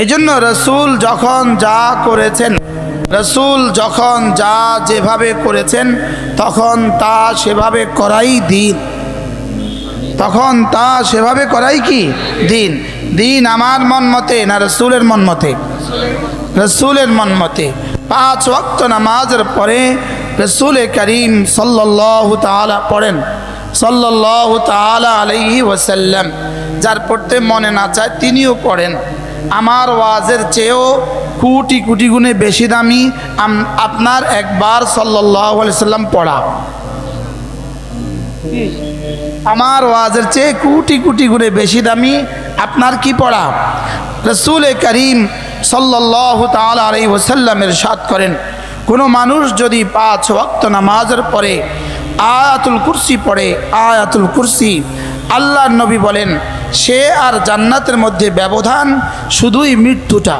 এজন্য রাসূল যখন যা করেছেন, রাসূল যখন যা যেভাবে করেছেন তখন তা সেভাবে করাই দিন, তখন তা সেভাবে করাই কি দিন। দিন আমার মন মতে না রাসূলের মন মতে? রাসূলের মন মতে। 5 ওয়াক্ত নামাজের পরে রাসূল করিম সাল্লাল্লাহু তাআলা পড়েন, সাল্লাল্লাহু তাআলা আলাইহি ওয়াসাল্লাম। যার পড়তে মনে না চায় তিনিও পড়েন। আমার ওয়াজের চেয়েও কোটি কোটি গুণে বেশি দামি আপনার একবার সাল্লাল্লাহু আলাইহি ওয়াসাল্লাম পড়া। আমার ওয়াজের চেয়ে কোটি কোটি গুণে বেশি দামি আপনার কি পড়া? রাসূল করিম সাল্লাল্লাহু তাআলা আলাইহি ওয়াসাল্লাম ইরশাদ করেন, কোনো মানুষ যদি 5 ওয়াক্ত নামাজের পরে আয়াতুল কুরসি পড়ে, আয়াতুল কুরসি, আল্লাহর নবী বলেন সে আর জান্নাতের মধ্যে ব্যবধান শুধুই মৃত্যুটা।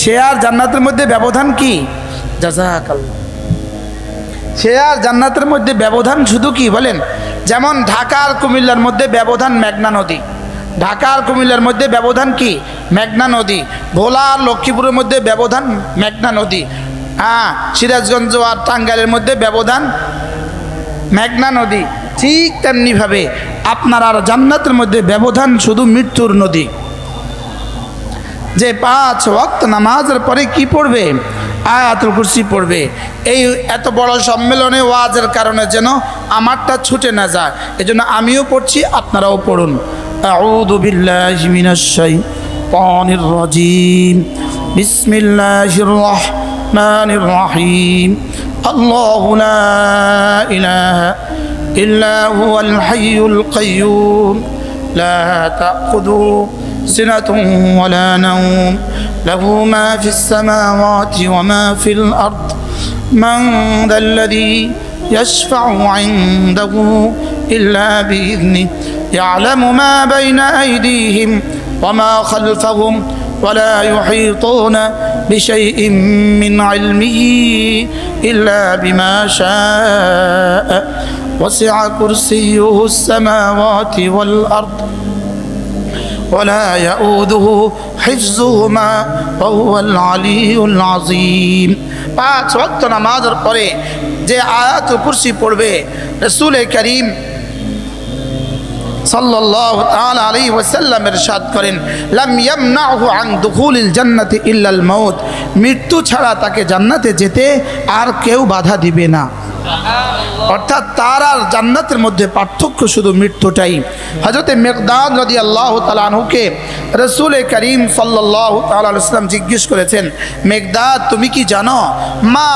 সে আর জান্নাতের মধ্যে ব্যবধান কি? জাযাকাল্লাহ। সে আর জান্নাতের মধ্যে ব্যবধান শুধু কি বলেন? যেমন ঢাকা আর কুমিল্লার মধ্যে ব্যবধান মেঘনা নদী। ঢাকা আর কুমিল্লার মধ্যে ব্যবধান কি? মেঘনা নদী। ভোলা আর লক্ষ্মীপুরের মধ্যে ব্যবধান মেঘনা নদী। হ্যাঁ, সিরাজগঞ্জ আর টাঙ্গাইলের মধ্যে ব্যবধান মেঘনা নদী। ঠিক তেমনিভাবে আপনার আর জান্নাতের মধ্যে ব্যবধান শুধু মৃত্যুর নদী। যে 5 ওয়াক্ত নামাজের পরে কি পড়বে? আয়াতুল কুরসি পড়বে। এই এত বড় সম্মেলনে ওয়াজের কারণে যেন আমারটা ছুটে না যায়, এজন্য আমিও পড়ছি, আপনারাও পড়ুন। আউযু বিল্লাহি মিনাশ শাইতানির রাজিম। বিসমিল্লাহির রাহমানির রাহিম। আল্লাহু লা ইলাহা ইল্লা হুয়াল হাইয়ুল কাইয়্যুম লা তাখুযুহু সিনাতুন ওয়ালা নাওম লাহু মা ফিস সামাওয়াতি ওয়া মা ফিল আরদ মান যাল্লাযী ইয়াশফা'ু 'ইনদাহু ইল্লা বিইذনিহি ইয়া'লামু মা বাইনা আইদিহিম ওয়া মা খালফাহুম ولا يحيطون بشيء من علمه إلا بما شاء وسع كرسيه السماوات والأرض ولا يؤوده حفظهما وهو العلي العظيم। 5 ওয়াক্ত নামাজের পরে যে আয়াতুল কুরসি পড়বে, রাসূল করিম সাল্লাল্লাহু তাআলা আলাইহি ওয়াসাল্লাম ইরশাদ করেন, লাম ইয়ামনাহু আন দুখুলিল জান্নাতি ইল্লাল মাউত। মৃত্যু ছাড়া তাকে জান্নাতে যেতে আর কেউ বাধা দিবে না। অর্থাৎ তার আর জান্নাতের মধ্যে পার্থক্য শুধু মৃত্যুটাই। হযরত মিকদাদ রাদিয়াল্লাহু তাআলা আনহুকে রাসূল করিম সাল্লাল্লাহু তাআলা আলাইহি ওয়াসাল্লাম জিজ্ঞেস করেছেন, মিকদাদ তুমি কি জানো মা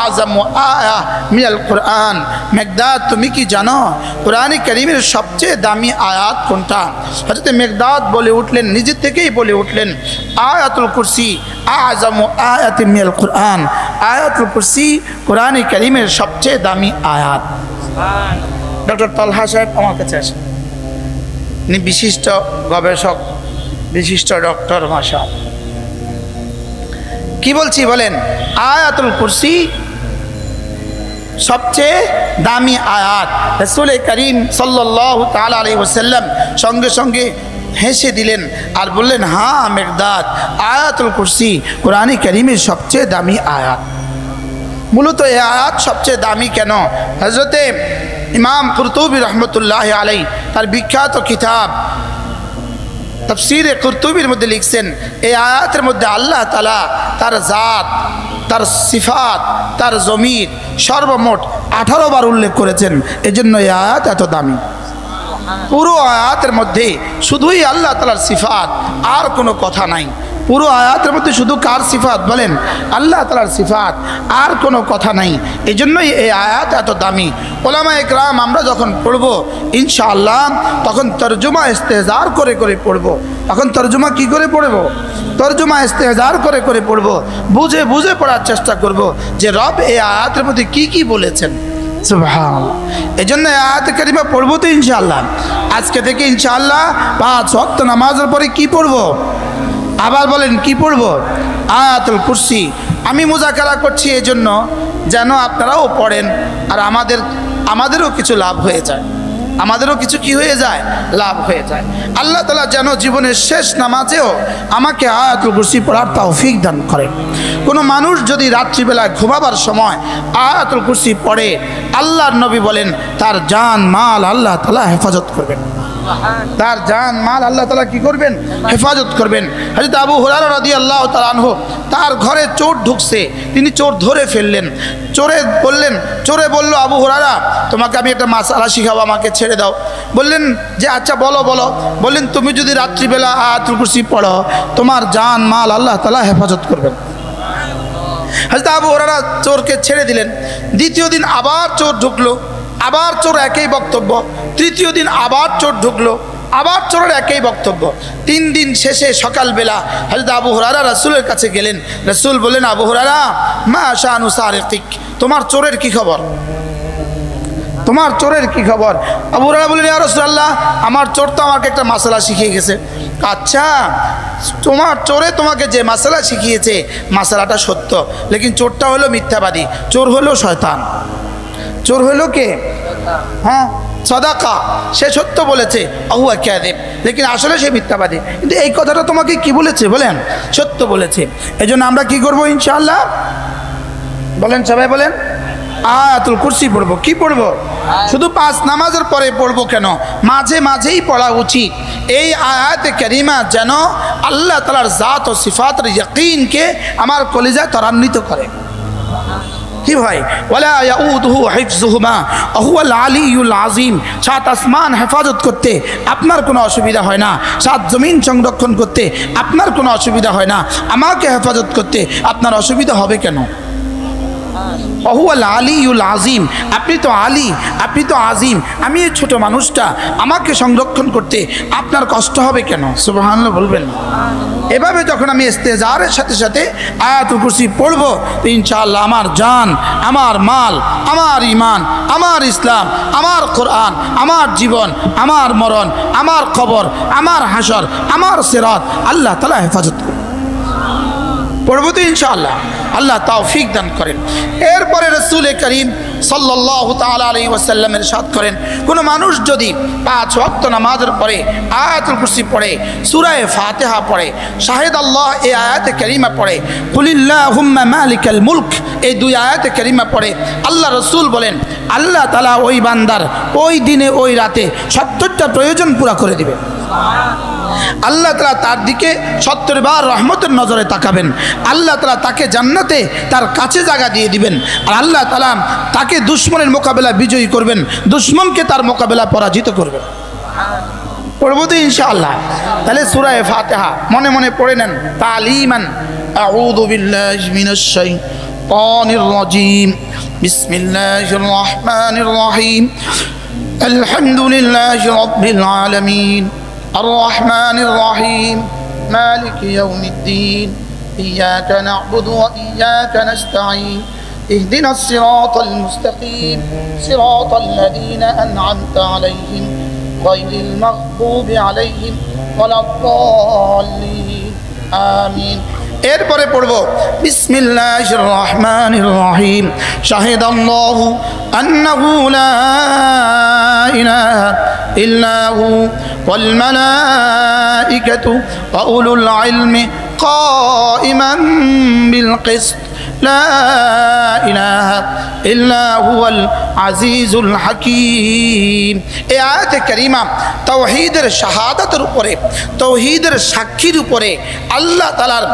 আযমু আয়া মিনাল কুরআন? মিকদাদ তুমি কি জানো কোরআন কারীমের সবচেয়ে দামি আয়াত কোনটা? হযরত মিকদাদ বলে উঠলেন, নিজে থেকেই বলে উঠলেন, আয়াতুল কুরসি আযমু আয়াতি মিনাল কুরআন। আয়াতুল কুরসি কোরআন কারীমের সবচেয়ে দামি আয়াত। ডক্টর তালহা সাহেব আমার কাছে আসেন, ইনি বিশিষ্ট গবেষক, বিশিষ্ট ডক্টর মাশা। কি বলছি বলেন? আয়াতুল কুরসি সবচেয়ে দামি আয়াত। রাসূল করিম সাল্লাল্লাহু তাআলা আলাইহি ওয়াসাল্লাম সঙ্গে সঙ্গে হেসে দিলেন আর বললেন, হ্যাঁ মিকদাদ, আয়াতুল কুরসি কোরআন কারীমের সবচেয়ে দামি আয়াত। মূলত এই আয়াত সবচেয়ে দামি কেন? হযরতে ইমাম কুরতুবী রহমতুল্লাহি আলাইহি তার বিখ্যাত কিতাব তাফসীরে কুরতুবীর মধ্যে লিখছেন, এই আয়াতের মধ্যে আল্লাহ তাআলা তার জাত, তার সিফাত, তার জমির সর্বমোট 18 বার উল্লেখ করেছেন। এজন্য এই আয়াত এত দামি। পুরো আয়াতের মধ্যে শুধুই আল্লাহ তাআলার সিফাত, আর কোনো কথা নাই। পুরো আয়াতের মধ্যে শুধু কার সিফাত বলেন? আল্লাহ তাআলার সিফাত, আর কোনো কথা নাই। এজন্যই এই আয়াত এত দামি। উলামায়ে কেরাম আমরা যখন পড়ব ইনশাআল্লাহ তখন তরজমা ইস্তেহজার করে করে পড়ব। এখন তরজমা কি করে পড়ব? তরজমা ইস্তেহজার করে করে পড়ব, বুঝে বুঝে পড়ার চেষ্টা করব যে রব এই আয়াতের মধ্যে কি কি বলেছেন। সুবহানাল্লাহ। এজন্য আয়াতে কারিমা পড়ব তো ইনশাআল্লাহ। আজকে থেকে ইনশাআল্লাহ 5 ওয়াক্ত নামাজের পরে কি পড়ব? আবার বলেন কি পড়ব? আয়াতুল কুরসি। আমি মুযাকারা করছি এজন্য যেন আপনারাও পড়েন আর আমাদেরও কিছু লাভ হয়ে যায়। আমাদেরও কিছু কি হয়ে যায়, লাভ হয়ে যায়। আল্লাহ তাআলা যেন জীবনের শেষ নামাজেও আমাকে আয়াতুল কুরসি পড়ার তৌফিক দান করেন। কোনো মানুষ যদি রাত্রিবেলায় ঘুমাবার সময় আয়াতুল কুরসি পড়ে, আল্লাহর নবী বলেন তার জান মাল আল্লাহ তাআলা হেফাজত করবেন, তার জান মাল আল্লাহ তাআলা কি করবেন, হেফাজত করবেন। হযরত আবু হুরায়রা রাদিয়াল্লাহু তাআলা আনহু, তার ঘরে চোর ঢুকছে, তিনি চোর ধরে ফেললেন। চোরে বলল, আবু হুরায়রা তোমাকে আমি একটা মাসআলা শিখাবো, আমাকে ছেড়ে দাও। বললেন যে আচ্ছা বলো। বললেন তুমি যদি রাত্রিবেলা আয়াতুল কুরসি পড়ো, তোমার জান মাল আল্লাহ তাআলা হেফাজত করবেন। হযরত আবু হুরায়রা চোরকে ছেড়ে দিলেন। দ্বিতীয় দিন আবার চোর ঢুকলো, আবার চোর একই বক্তব্য। তৃতীয় দিন আবার চোর ঢুকলো, আবার চোরের একই বক্তব্য। 3 দিন শেষে সকালবেলা হযরত আবু হুরায়রা রাসূলের কাছে গেলেন। রাসূল বললেন, আবু হুরায়রা মা শানু সারিকিক, তোমার চোরের কি খবর, তোমার চোরের কি খবর? আবু হুরায়রা বললেন, ইয়া রাসূলুল্লাহ আমার চোর তো আমাকে একটা মাসআলা শিখিয়ে গেছে। আচ্ছা তোমার চোরে তোমাকে যে মাসআলা শিখিয়েছে মাসআলাটা সত্য, লেকিন চোরটা হলো মিথ্যাবাদী, চোর হলো শয়তান। চোর হলো কে? হ্যাঁ সাদাকা, সে সত্য বলেছে, আহুয়া কাযিব, লেকিন আসলে সে মিথ্যাবাদী। কিন্তু এই কথাটা তোমাকে কি বলেছে বলেন? সত্য বলেছে। এজন্য আমরা কি করব ইনশাআল্লাহ? বলেন সবাই বলেন, আয়াতুল কুরসি পড়বো। কি পড়বো? শুধু 5 নামাজের পরে পড়বো কেন, মাঝেই পড়া উচিত। এই আয়াতে কারিমা যেন আল্লাহ তাআলার জাত ও সিফাতের ইয়াকিনকে আমার কলিজায় ত্বরান্বিত করে। কি ভাই, ওয়ালা ইয়াউদুহু হিফযুহুমা ওয়া হুয়াল আলিয়্যুল আযীম। 7 আসমান হেফাজত করতে আপনার কোনো অসুবিধা হয় না, 7 জমিন সংরক্ষণ করতে আপনার কোনো অসুবিধা হয় না, আমাকে হেফাজত করতে আপনার অসুবিধা হবে কেন? ওয়া হুয়াল আলিয়্যুল আযীম, আপনি তো আলী, আপনি তো আজিম, আমি এই ছোট মানুষটা, আমাকে সংরক্ষণ করতে আপনার কষ্ট হবে কেন? সুবহানাল্লাহ বলবেন। এভাবে যখন আমি ইস্তেজারের সাথে সাথে আয়াতুল কুরসি পড়ব, তো ইনশাআল্লাহ আমার জান, আমার মাল, আমার ঈমান, আমার ইসলাম, আমার কোরআন, আমার জীবন, আমার মরণ, আমার কবর, আমার হাসর, আমার সিরাত আল্লাহ তাআলা হেফাজত করবেন। পড়বো তো ইনশাআল্লাহ, আল্লাহ তৌফিক দান করেন। এরপরে রাসূল করিম সাল্লাল্লাহু তাআলা আলাইহি ওয়াসাল্লাম ইরশাদ করেন, কোনো মানুষ যদি 5 ওয়াক্ত নামাজের পরে আয়াতুল কুরসি পড়ে, সূরা ফাতিহা পড়ে, শাহিদ আল্লাহ এই আয়াতে কারিমা পড়ে, কুলিল্লাহুম্মা মালিকাল মুলক এই 2 আয়াতে কারিমা পড়ে, আল্লাহ রাসূল বলেন আল্লাহ তাআলা ওই বান্দার ওই দিনে ওই রাতে 70টা প্রয়োজন পুরা করে দিবে। আল্লাহ তাআলা তার দিকে 70 বার রহমতের নজরে তাকাবেন। আল্লাহ তাআলা তাকে জান্নাতে তার কাছে জায়গা দিয়ে দিবেন। আর আল্লাহ তাআলা তাকে দুশমনের মোকাবেলা বিজয়ী করবেন, দুশমনকে তার মোকাবেলা পরাজিত করবেন। পড়ব তো ইনশাআল্লাহ। তাহলে সূরা ফাতিহা মনে মনে পড়ে নেন, তালিমান। আউযু বিল্লাহি মিনাশ শাইতানির রাজীম, বিসমিল্লাহির রহমানির রহিম, আলহামদুলিল্লাহি রাব্বিল আলামিন, الرحمن الرحيم، مالك يوم الدين، إياك نعبد وإياك نستعين، اهدنا الصراط المستقيم، صراط الذين أنعمت عليهم غير المغضوب عليهم ولا الضالين آمين। এরপরে পড়ব বিসমিল্লাহির রহমানির রহিম, শাহিদাল্লাহু আন্নাহু লা ইলাহা ইল্লা হু ওয়াল মালাইকাতু ওয়া উলুল ইলমি কাইমান বিল কিসত লা ইলাহা ইল্লা হুয়াল আজিজুল হাকীম। এই আয়াতে কারিমা তাওহীদের শাহাদাতের উপরে, তাওহীদের সাক্ষীর উপরে আল্লাহ তাআলার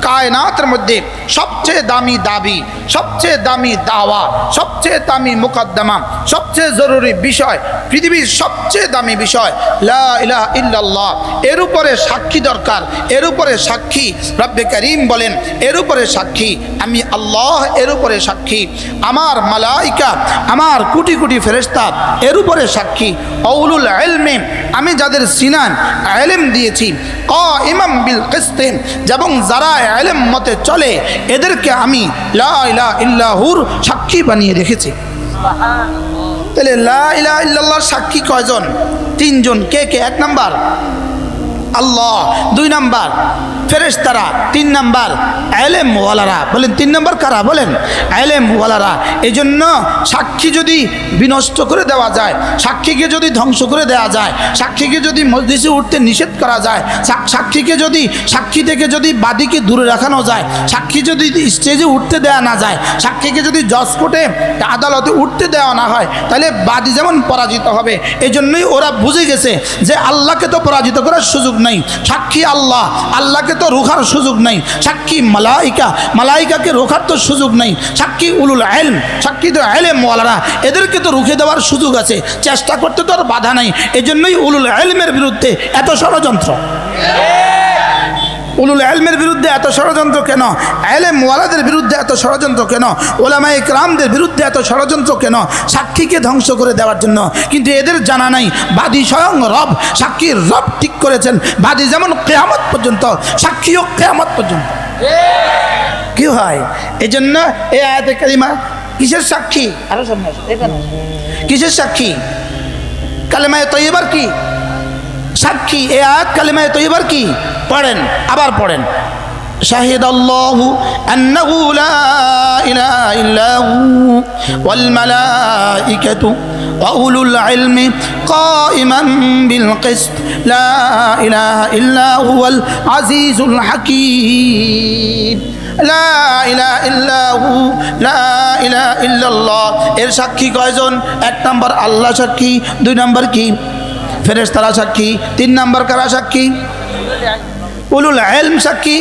কায়নাতের মধ্যে সবচেয়ে দামি দাবি, সবচেয়ে দামি দাওয়া, সবচেয়ে দামি মুকদ্দমা, সবচেয়ে জরুরি বিষয়, পৃথিবীর সবচেয়ে দামি বিষয় লা ইলাহা ইল্লাল্লাহ। এর উপরে সাক্ষী দরকার, এর উপরে সাক্ষী রব্বে করিম বলেন, এর উপরে সাক্ষী আমি আল্লাহ, এর উপরে সাক্ষী আমার মালাইকা, আমার কোটি কোটি ফেরেশতা, এর উপরে সাক্ষী উলুল ইলমি, আমি যাদের সিনায় ইলম দিয়েছি, কাইমান বিল কিসত, এবং যারা ইলম মতে চলে এদেরকে আমি লা ইলাহা ইল্লাহুর সাক্ষী বানিয়ে রেখেছি। তাহলে লা ইলাহা ইল্লাল্লাহর সাক্ষী কয়জন? 3 জন। কে কে? 1 নাম্বার আল্লাহ, 2 নাম্বার ফেরেশতারা, 3 নাম্বার ইলম ওয়ালারা। বলেন 3 নাম্বার কারা? বলেন ইলম ওয়ালারা। এই জন্য সাক্ষী যদি বিনষ্ট করে দেওয়া যায়, সাক্ষীকে যদি ধ্বংস করে দেওয়া যায়, সাক্ষীকে যদি মজলিসে উঠতে নিষেধ করা যায়, সাক্ষীকে যদি সাক্ষী থেকে যদি বাদীকে দূরে রাখানো যায়, সাক্ষী যদি স্টেজে উঠতে দেওয়া না যায়, সাক্ষীকে যদি জজ কোর্টে আদালতে উঠতে দেওয়া না হয়, তাহলে বাদী যেমন পরাজিত হবে। এই জন্যই ওরা বুঝে গেছে যে আল্লাহকে তো পরাজিত করার সুযোগ নেই, সাক্ষী আল্লাহ, আল্লাহকে তো রোখার সুযোগ নেই, সাক্ষী মালাইকা, মালাইকাকে রোখার তো সুযোগ নেই, সাক্ষী উলুল ইলম, সাক্ষী তো ইলম ওয়ালারা, এদেরকে তো রুখে দেওয়ার সুযোগ আছে, চেষ্টা করতে তো আর বাধা নাই। এই জন্যই উলুল ইলমের বিরুদ্ধে এত ষড়যন্ত্র। উলুল ইলমের বিরুদ্ধে এত ষড়যন্ত্র কেন? ইলম ওয়ালাদের বিরুদ্ধে এত ষড়যন্ত্র কেন? উলামায়ে কেরামদের বিরুদ্ধে এত ষড়যন্ত্র কেন? সাক্ষীকে ধ্বংস করে দেওয়ার জন্য। কিন্তু এদের জানা নাই বাদী স্বয়ং রব, সাক্ষীর রব ঠিক করেছেন বাদী যেমন কিয়ামত পর্যন্ত, সাক্ষীও কিয়ামত পর্যন্ত। কি হয়? এই জন্য এই আয়াতে কারিমা কিসের সাক্ষী? আরো সামনে আসো, এখানে কিসের সাক্ষী? কালেমায়ে তয়্যিবার কি সাক্ষী? এই আয়াত কালেমায়ে তয়্যিবার কি? পড়েন, আবার পড়েন। শাহিদাল্লাহু আন্নাহু লা ইলাহা ইল্লা হু ওয়াল মালাইকাতু ওয়া উলুল ইলমি কাইমান বিল কিসত লা ইলাহা ইল্লা হুয়াল আজিজুল হাকীম। লা ইলাহা ইল্লাহু, লা ইলাহা ইল্লাল্লাহ। এর সাক্ষী কয়জন? 1 নাম্বার আল্লাহ সাক্ষী, 2 নাম্বার কি? ফেরেশতারা সাক্ষী, 3 নাম্বার কারা সাক্ষী? উলুল ইলম সাক্ষী,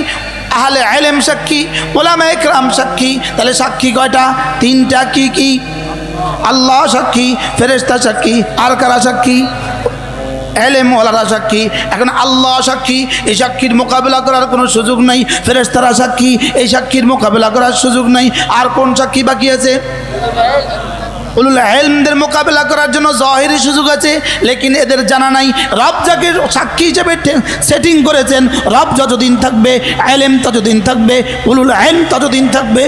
আহলে ইলম সাক্ষী, উলামায়ে কেরাম সাক্ষী। তাহলে সাক্ষী কয়টা? 3টা। কি কি? আল্লাহ সাক্ষী, ফেরেশতা সাক্ষী, আর কারা সাক্ষী? ইলম ওয়ালারা সাক্ষী। এখন আল্লাহ সাক্ষী, এই সাক্ষীর মোকাবেলা করার কোনো সুযোগ নাই। ফেরেশতারা সাক্ষী, এই সাক্ষীর মোকাবেলা করার সুযোগ নাই। আর কোন সাক্ষী বাকি আছে? উলুল ইলমদের মোকাবেলা করার জন্য জাহিরি সুযোগ আছে, লেকিন এদের জানা নাই রব যাকে সাক্ষী হিসেবে সেটিং করেছেন, রব যতদিন থাকবে, ইলম ততদিন থাকবে, উলুল ইলম ততদিন থাকবে।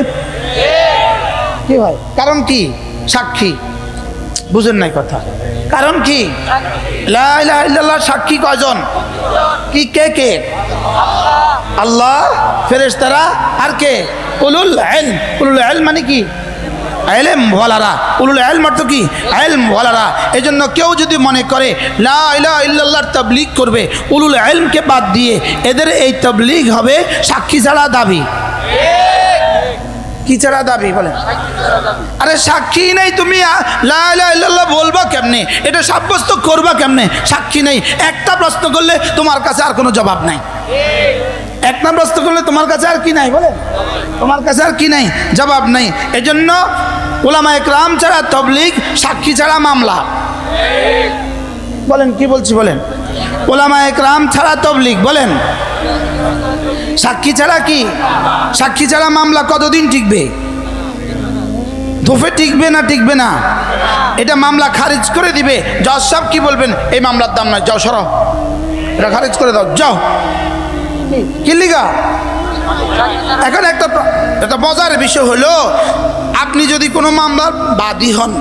কি হয়? কারণ কি? সাক্ষী। বুঝেন নাই কথা? কারণ কি? লা ইলাহা ইল্লাল্লাহ সাক্ষী কয়জন? কি? কে কে? আল্লাহ, ফেরেশতারা, আর কে? উলুল ইলম। উলুল ইলম মানে কি? ইলম ওয়ালারা। উলুল ইলম অর্থ কি? ইলম ওয়ালারা। এই জন্য কেউ যদি মনে করে লা ইলাহা ইল্লাল্লাহর তাবলীগ করবে উলুল ইলমকে বাদ দিয়ে, এদের এই তাবলীগ হবে সাক্ষী ছাড়া দাবি। কি ছাড়া দাবি? বলেন। আরে সাক্ষী নেই, তুমি লা ইলাহা ইল্লাল্লাহ বলবা কেমনে? এটা সাব্যস্ত করবা কেমনে? সাক্ষী নেই। একটা প্রশ্ন করলে তোমার কাছে আর কোনো জবাব নাই। এক নম্বর প্রশ্ন করলে তোমার কাছে আর কি নাই? বলেন, তোমার কাছে আর কি নাই? জবাব নাই। এজন্য উলামায়ে কেরাম ছাড়া তাবলীগ, সাক্ষী ছাড়া মামলা। বলেন, কি বলছি বলেন? উলামায়ে কেরাম ছাড়া তাবলীগ, বলেন সাক্ষী ছাড়া কি? সাক্ষী ছাড়া মামলা কতদিন টিকবে? ধোফে টিকবে না টিকবে না? এটা মামলা খারিজ করে দিবে। জজ সাহেব কি বলবেন? এই মামলার দাম নয়, যাও সরো, এটা খারিজ করে দাও, যাও। কি লিগা? এখন একটা মজার বিষয় হলো, আপনি যদি কোনো মামলার বাদী হন,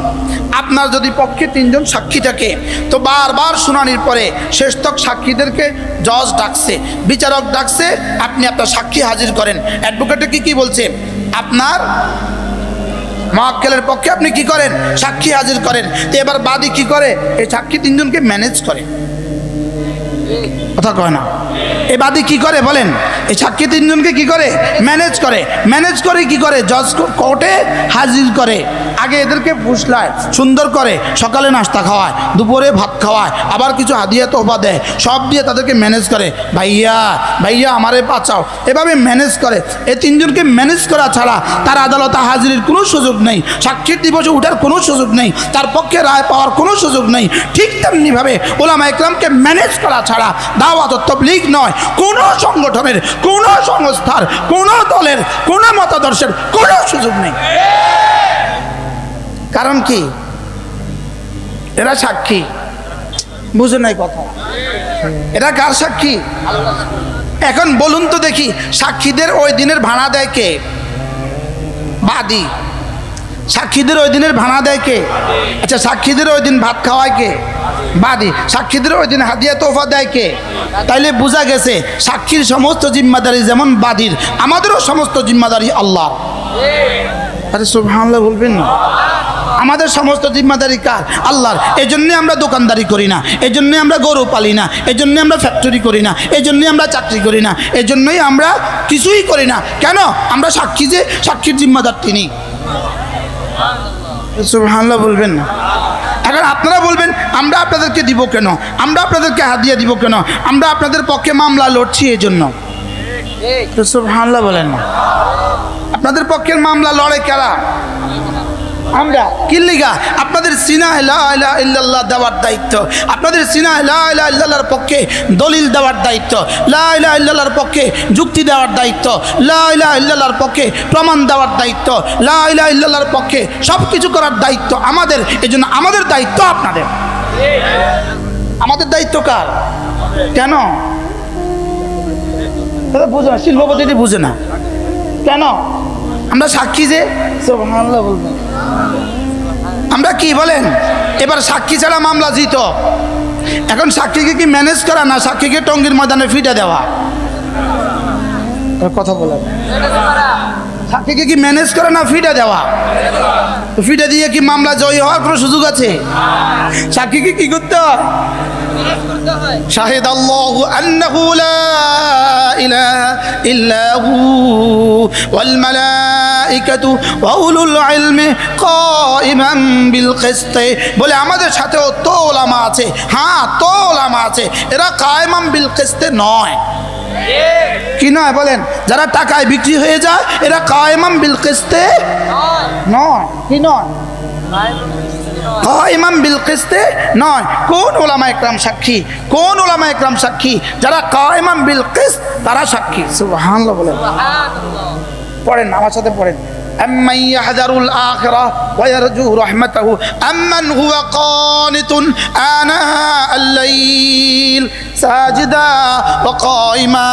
আপনার যদি পক্ষে 3 জন সাক্ষী থাকে, তো বারবার শুনানির পরে শেষ তক সাক্ষীদেরকে জজ ডাকছে, বিচারক ডাকছে, আপনি আপনার সাক্ষী হাজির করেন। অ্যাডভোকেটে কি বলছে? আপনার মুআক্কেলের পক্ষে আপনি কি করেন? সাক্ষী হাজির করেন। তো এবার বাদী কি করে? এই সাক্ষী 3 জনকে ম্যানেজ করে। কথা কয় না? এই বাদী কি করে বলেন? এই সাক্ষী 3 জনকে কি করে? ম্যানেজ করে। ম্যানেজ করে কি করে? জজ কোর্টে হাজির করে। আগে এদেরকে ফুসলায়, সুন্দর করে, সকালে নাস্তা খাওয়ায়, দুপুরে ভাত খাওয়ায়, আবার কিছু হাদিয়া তোহফা দেয়, সব দিয়ে তাদেরকে ম্যানেজ করে। ভাইয়া ভাইয়া আমারে বাঁচাও, এভাবে ম্যানেজ করে। এই 3 জনকে ম্যানেজ করা ছাড়া তার আদালতে হাজিরের কোনো সুযোগ নেই, সাক্ষীর দিবসে উঠার কোনো সুযোগ নেই, তার পক্ষে রায় পাওয়ার কোনো সুযোগ নেই। ঠিক তেমনিভাবে উলামায়ে কেরামকে ম্যানেজ করা ছাড়া দাওয়াত ও তাবলীগ নয়, কোনো সংগঠনের, কোনো সংস্থার, কোনো দলের, কোনো মতাদর্শের কোনো সুযোগ নেই। কারণ কি? এরা সাক্ষী। বুঝে নাই কথা? এরা কার সাক্ষী? এখন বলুন তো দেখি, সাক্ষীদের ওই দিনের ভাড়া দেয় কে? বাদী। সাক্ষীদের ওই দিনের ভাড়া দেয় কে? আচ্ছা, সাক্ষীদের ওই দিন ভাত খাওয়ায় কে? বাদী। সাক্ষীদের ওই দিন হাদিয়া তোফা দেয় কে? তাইলে বোঝা গেছে সাক্ষীর সমস্ত জিম্মাদারি যেমন বাদীর, আমাদেরও সমস্ত জিম্মাদারি আল্লাহ। আরে সুবহানাল্লাহ বলবেন না? আমাদের সমস্ত জিম্মাদারি কার? আল্লাহর। এই জন্যে আমরা দোকানদারি করি না, এই জন্যে আমরা গরু পালি না, এই জন্যে আমরা ফ্যাক্টরি করি না, এই জন্যে আমরা চাকরি করি না, এই জন্যই আমরা কিছুই করি না। কেন? আমরা সাক্ষী, যে সাক্ষীর জিম্মাদার তিনি। সুবহানাল্লাহ বলবেন না? এখন আপনারা বলবেন আমরা আপনাদেরকে দিব কেন, আমরা আপনাদেরকে হাদিয়া দিব কেন, আমরা আপনাদের পক্ষে মামলা লড়ছি এই জন্য। সুবহানাল্লাহ বলেন না? আপনাদের পক্ষের মামলা লড়ে কারা? আমরা। কি লিগা? আপনাদের সিনায় লা ইলাহা ইল্লাল্লাহ দেওয়ার দায়িত্ব, আপনাদের সিনায় লা ইলাহা ইল্লাল্লাহর পক্ষে দলিল দেওয়ার দায়িত্ব, লা ইলাহা ইল্লাল্লাহর পক্ষে যুক্তি দেওয়ার দায়িত্ব, লা ইলাহা ইল্লাল্লাহর পক্ষে প্রমাণ দেওয়ার দায়িত্ব, লা ইলাহা ইল্লাল্লাহর পক্ষে সব কিছু করার দায়িত্ব আমাদের। এই জন্য আমাদের দায়িত্ব আপনাদের। আমাদের দায়িত্ব কার? কেন বুঝো না? শিল্পপতিটি বুঝে না কেন? আমরা সাক্ষী, যে সুবহানাল্লাহ বলবেন। আমরা কি বলেন? এবার সাক্ষী ছাড়া মামলা জিত। এখন সাক্ষীকে কি ম্যানেজ করা, না সাক্ষীকে টঙ্গীর ময়দানে ফিটে দেওয়া? কথা বলেন। সাক্ষীকে কি ম্যানেজ করা, না ফিটে দেওয়া? ফিটে দিয়ে কি মামলা জয়ী হওয়ার কোনো সুযোগ আছে? সাক্ষীকে কি করতে হয়? শাহিদ আল্লাহু আন্নাহু লা ইলাহা ইল্লা হু ওয়াল মালাইকাতু ওয়া উলুল ইলমি কাইমান বিল কিসত। বলে আমাদের সাথেও তো ওলামা আছে। হ্যাঁ, তো ওলামা আছে, এরা কাইমান বিল কিসত নয়। কি নয় বলেন? যারা টাকায় বিক্রি হয়ে যায় এরা কাইমান বিল কিসত নয়। কি নয়? কাইমান বিল কিসত নয়। কোন উলামা ইকরাম সাক্ষী? কোন উলামা ইকরাম সাক্ষী? যারা কাইমান বিল কিসত তারা সাক্ষী। সুবহানাল্লাহ বলেন। পড়েন, আমার সাথে পড়েন। أمن يحذر الآخرة ويرجو رحمته أمن هو قانت آناء الليل ساجدا وقائما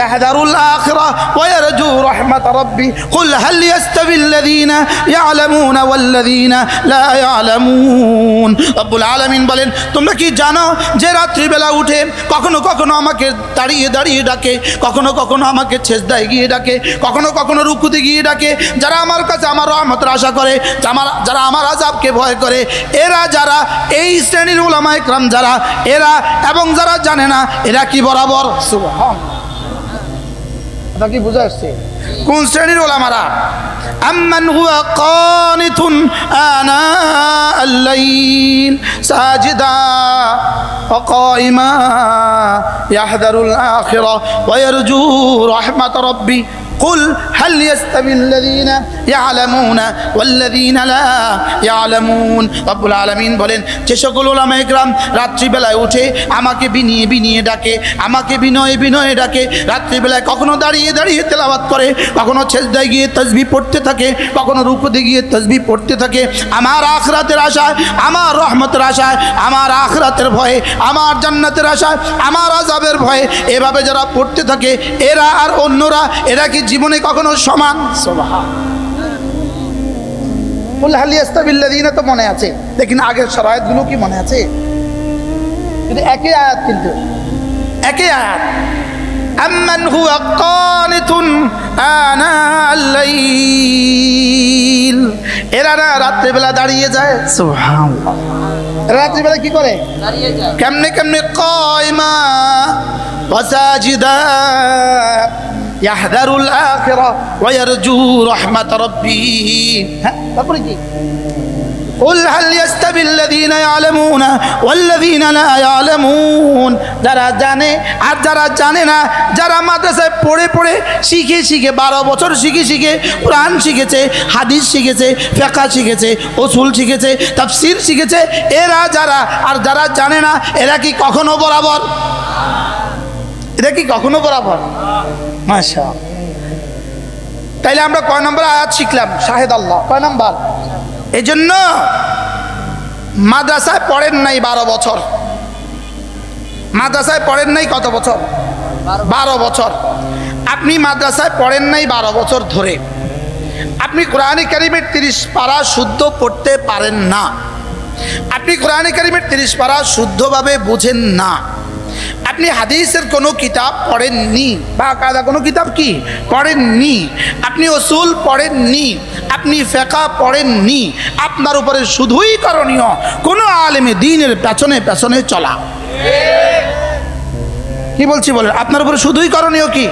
يحذر الآخرة ويرجو رحمة ربي قل هل يستوي الذين يعلمون والذين لا يعلمون। রব্বুল আলামিন বলেন, তোমরা কি জানো যে রাত্রিবেলা উঠে কখনো কখনো আমাকে দাঁড়িয়ে দাঁড়িয়ে ডাকে, কখনো কখনো আমাকে সেজদায় গিয়ে ডাকে, কখনো কখনো রুকুতে গিয়ে ডাকে, যারা আমার কাছে আমার রহমতের আশা করে, যারা আমার আযাবকে ভয় করে, এরা যারা এই শ্রেণীর উলামা ইকরাম যারা, এরা এবং যারা জানে না এরা কি বরাবর? সুবহানাল্লাহ। এটা কি বুঝা আসছে? কোন শ্রেণীর ওলামারা? আম্মান হুয়া কানিতুন আনা আল-লাইল সাজিদা ওয়া কাইমা ইয়াহদারুল আখিরা ওয়া ইয়ারজু রাহমাত রাব্বি قل هل يستوي الذين يعلمون والذين لا يعلمون। রব্বুল আলামিন বলেন, যে সকল উলামা ইকরাম রাত্রিবেলায় উঠে আমাকে বিনিয়ে বিনিয়ে ডাকে, আমাকে বিনয়ে বিনয়ে ডাকে, রাত্রিবেলায় কখনো দাঁড়িয়ে দাঁড়িয়ে তেলাওয়াত করে, কখনো সেজদায় গিয়ে তাসবিহ পড়তে থাকে, কখনো রুকুতে গিয়ে তাসবিহ পড়তে থাকে, আমার আখিরাতের আশায়, আমার রহমতের আশায়, আমার আখিরাতের ভয়ে, আমার জান্নাতের আশায়, আমার আযাবের ভয়ে, এভাবে যারা পড়তে থাকে এরা আর অন্যরা, এরা কি জীবনে কখনো সমান? সুবহানাল্লাহ। তো মনে আছে, দেখুন আগের শরায়াতগুলো কি মনে আছে? কিন্তু একই আয়াত, কিন্তু একই আয়াত। আম্মান হুয়া কানিতুন আনা আল-লাইল, এরা না রাত্রিবেলা দাঁড়িয়ে যায়। সুবহানাল্লাহ। রাত্রিবেলা কি করে? দাঁড়িয়ে যায়। কেমনে কেমনে? কায়মা ওয়া সাজিদা ইয়াহদারুল আখিরা ওয়া ইয়ারজু রাহমাত রাব্বি। হ্যাঁ, তারপরে কি? قل هل يستوي الذين يعلمون والذين لا يعلمون। যারা জানে আর যারা জানে না, যারা মাদ্রাসায় পড়ে পড়ে শিখে শিখে 12 বছর শিখে শিখে কোরআন শিখেছে, হাদিস শিখেছে, ফিকহ শিখেছে, উসুল শিখেছে, তাফসীর শিখেছে, এরা যারা আর যারা জানে না, এরা কি কখনো বরাবর? এটা কি কখনো বরাবর? মাশাআল্লাহ। তাইলে আমরা কয় নম্বর আয়াত শিখলাম? শাহেদ আল্লাহ। কয় নম্বর? এই জন্য মাদ্রাসায় পড়েন নাই 12 বছর, মাদ্রাসায় পড়েন নাই কত বছর? 12 বছর। আপনি মাদ্রাসায় পড়েন নাই 12 বছর ধরে, আপনি কোরআনে কারিমের 30 পারা শুদ্ধ পড়তে পারেন না, আপনি কোরআনে কারিমের 30 পারা শুদ্ধভাবে বুঝেন না, আপনি হাদিসের কোনো কিতাব পড়েননি বা কায়দা কোনো কিতাব কি পড়েননি, আপনি উসুল পড়েননি, আপনি ফিকহ পড়েননি, আপনার উপরে শুধুই করণীয় কোনো আলেমে দ্বীনের পেছনে পেছনে চলা। কি বলছি বলেন, আপনার উপরে শুধুই করণীয় কি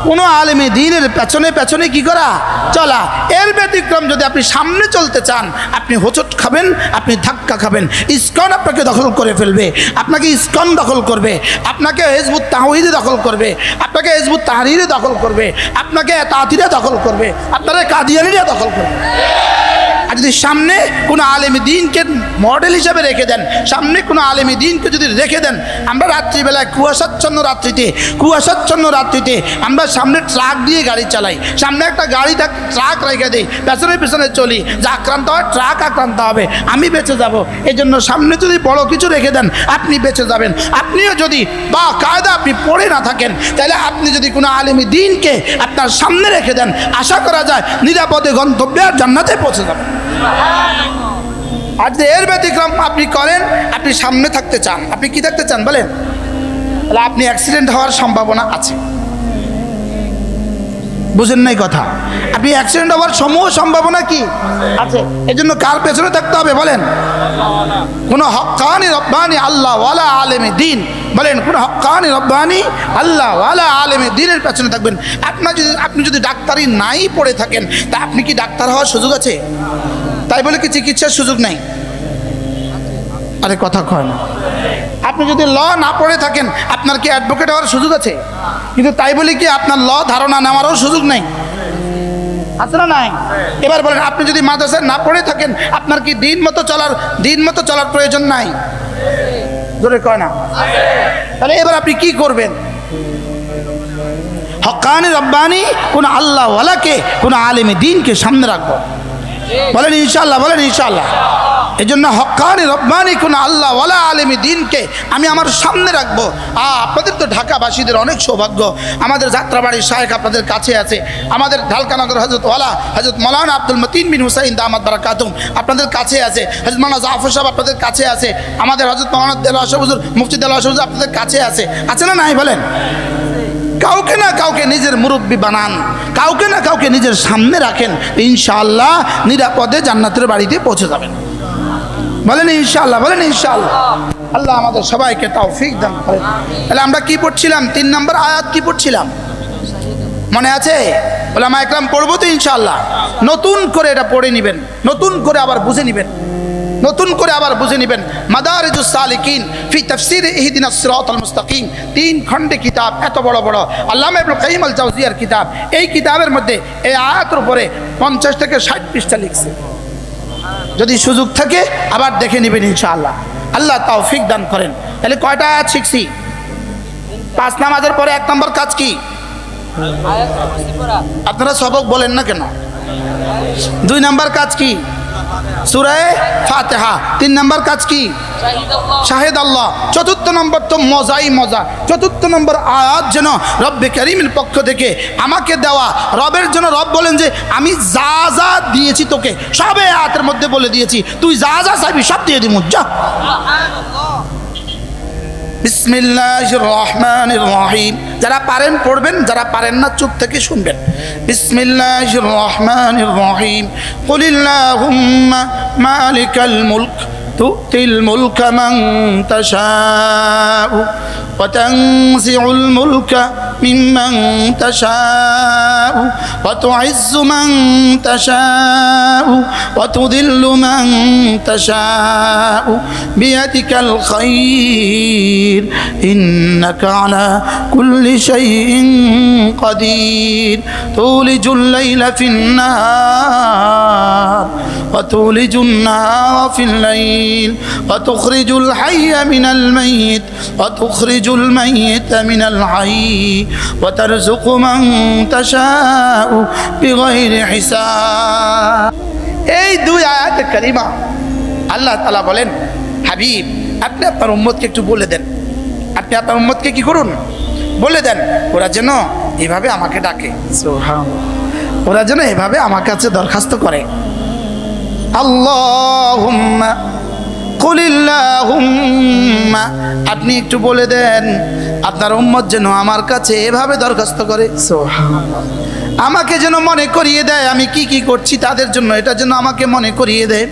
কোনো আলেমে দ্বীনের পেছনে পেছনে কি করা চলা। এর ব্যতিক্রম যদি আপনি সামনে চলতে চান, আপনি হোঁচট খাবেন, আপনি ধাক্কা খাবেন। ইসকন আপনাকে দখল করে ফেলবে, আপনাকে ইসকন দখল করবে, আপনাকে হিজবুত তাওহীদে দখল করবে, আপনাকে হিজবুত তাহরীরে দখল করবে, আপনাকে তাতিরে দখল করবে, আপনারা কাদিয়ানিরা দখল করবে। আর যদি সামনে কোনো আলেমে দ্বীনকে মডেল হিসাবে রেখে দেন, সামনে কোনো আলেমে দ্বীনকে যদি রেখে দেন, আমরা রাত্রিবেলায় কুয়াশাচ্ছন্ন রাত্রিতে আমরা সামনে ট্রাক দিয়ে গাড়ি চালাই, সামনে একটা গাড়ি ট্রাক রেখে দিই, পেছনে পেছনে চলি, যা আক্রান্ত হয় ট্রাক আক্রান্ত হবে, আমি বেঁচে যাব। এই জন্য সামনে যদি বড় কিছু রেখে দেন আপনি বেঁচে যাবেন। আপনিও যদি বা কায়দা আপনি পড়ে না থাকেন, তাহলে আপনি যদি কোনো আলেমে দ্বীনকে আপনার সামনে রেখে দেন, আশা করা যায় নিরাপদে গন্তব্যে আর জান্নাতে পৌঁছে যাবেন। আর যদি এর ব্যতিক্রম আপনি করেন, আপনি সামনে থাকতে চান, আপনি কি থাকতে চান বলেন, তাহলে আপনি অ্যাক্সিডেন্ট হওয়ার সম্ভাবনা আছে। বুঝেন নাই কথা, আপনি অ্যাক্সিডেন্ট হওয়ার সমূহ সম্ভাবনা কি আছে। এই জন্য কার পেছনে থাকতে হবে বলেন, কোন হক্কানি রব্বানি আল্লাহ ওয়ালা আলেমে দ্বীন, বলেন কোন হক্কানি রব্বানি আল্লাহ ওয়ালা আলেমে দ্বীনের পেছনে থাকবেন। আপনি যদি ডাক্তারি নাই পড়ে থাকেন, তা আপনি কি ডাক্তার হওয়ার সুযোগ আছে? তাই বলে কি চিকিৎসার সুযোগ নাই? আরে কথা কয় না। আপনি যদি ল না পড়ে থাকেন, আপনার কি অ্যাডভোকেট হওয়ার সুযোগ আছে? কিন্তু তাই বলে কি আপনার ল ধারণা নেওয়ারও সুযোগ নেই? আছে না নাই? এবার বলেন, আপনি যদি মাদ্রাসায় না পড়ে থাকেন, আপনার কি দিন মতো চলার প্রয়োজন নাই? জোরে কয় না। তাহলে এবার আপনি কি করবেন? হক্কানি রব্বানি কোন আল্লাহ ওয়ালাকে, কোন আলেমে দ্বীনকে সামনে রাখবো। বলেন ইনশাআল্লাহ, বলেন ইনশাআল্লাহ। এই জন্য হক্কানি রব্বানি কোন আল্লাহ ওয়ালা আলেমে দ্বীনকে আমি আমার সামনে রাখবো। আপনাদের তো ঢাকাবাসীদের অনেক সৌভাগ্য, আমাদের যাত্রাবাড়ির শায়েখ আপনাদের কাছে আছে, আমাদের ঢালকানগর হযরত মাওলানা আব্দুল মতিন বিন হুসাইন দামাত বারাকাতুম আপনাদের কাছে আছে, হযরত মাওলানা জাফর সাহেব আপনাদের কাছে আছে, আমাদের হযরত মাওলানা দেলোয়ার সাহেব হুজুর, মুফতি দেলোয়ার সাহেব আপনাদের কাছে আছে না নাই বলেন? কাউকে না কাউকে নিজের মুরব্বি বানান, কাউকে না কাউকে নিজের সামনে রাখেন, ইনশাআল্লাহ নিরাপদে জান্নাতের বাড়িতে পৌঁছে যাবেন। বলেন ইনশাআল্লাহ, বলেন ইনশাআল্লাহ। আল্লাহ আমাদের সবাইকে তৌফিক দান করেন। তাহলে আমরা কি পড়ছিলাম? 3 নম্বর আয়াত কি পড়ছিলাম মনে আছে? উলামা একরাম পড়বো তো ইনশাআল্লাহ। নতুন করে এটা পড়ে নেবেন, নতুন করে আবার বুঝে নেবেন, মাদারিজুস সালিকিন ফি তাফসীর ইহদিনাস সিরাতাল মুস্তাকিম, 3 খণ্ডে কিতাব, এত বড় বড় আল্লামা ইবনুল কাইয়িম আল জাওজিয়ার কিতাব। এই কিতাবের মধ্যে এই আয়াতের উপরে 50 থেকে 60 পৃষ্ঠা লিখছে। যদি সুযোগ থাকে আবার দেখে নেবেন ইনশাআল্লাহ। আল্লাহ তৌফিক দান করেন। তাহলে কয়টা আয়াত শিখছি? 5 নামাজের পরে 1 নম্বর কাজ কি? আপনারা সবক বলেন না কেন? 2 নম্বর কাজ কি? সূরা ফাতিহা। 3 নম্বর কাজ কি? শাহিদ আল্লাহ। 4th নম্বর তো মজাই মজা। 4th নম্বর আয়াত যেন রব্বে কারীমের পক্ষ থেকে আমাকে দেওয়া, রবের জন্য রব বলেন যে আমি যা যা দিয়েছি তোকে সব এই আয়াতের মধ্যে বলে দিয়েছি, তুই যা যা চাইবি সব দিয়ে দিমু, যা। বিসমিল্লাহির রহমানির রহিম। যারা পারেন পড়বেন, যারা পারেন না চুপ থেকে শুনবেন। বিসমিল্লাহির রহমানির রহিম। কুলিল্লাহুম্মা মালিকাল মুলক তুতিল মুলকা মান তাশাউ ওয়া তানজিউল মুলকা মিম্মান তাশাউ ওয়া তুইজ্জু মান তাশাউ ওয়া তুযিল্লু মান তাশাউ বিয়াদিকাল খায়র ইন্নাকা আলা কুল্লি শাইইন কাদির তুলিজুল লাইলা ফিন নাহার ওয়া তুলিজুন নাহারা ফিল লাইল ওয়া তুখরিজুল হাইয়া মিনাল মাইয়িত ওয়া তুখরিজুল মাইয়িতা মিনাল হাইয়্যি ওয়া তারযুকু মান তাশাউ বিগাইরি হিসাব। এই 2 আয়াতে কারিমা আল্লাহ তাআলা বলেন, হাবিব আপনি আপনার উম্মতকে একটু বলে দেন, আপনি আপনার উম্মতকে কি করুন বলে দেন, ওরা যেন এভাবে আমাকে ডাকে। সুবহানাল্লাহ। ওরা যেন এভাবে আমার কাছে দরখাস্ত করে, আল্লাহুম্মা কুলিল্লাহুম্মা, আপনি একটু বলে দেন আপনার উম্মত যেন আমার কাছে এভাবে দরখাস্ত করে, সুবহানাল্লাহ, আমাকে যেন মনে করিয়ে দেয় আমি কি কি করছি তাদের জন্য, এটা যেন আমাকে মনে করিয়ে দেয়,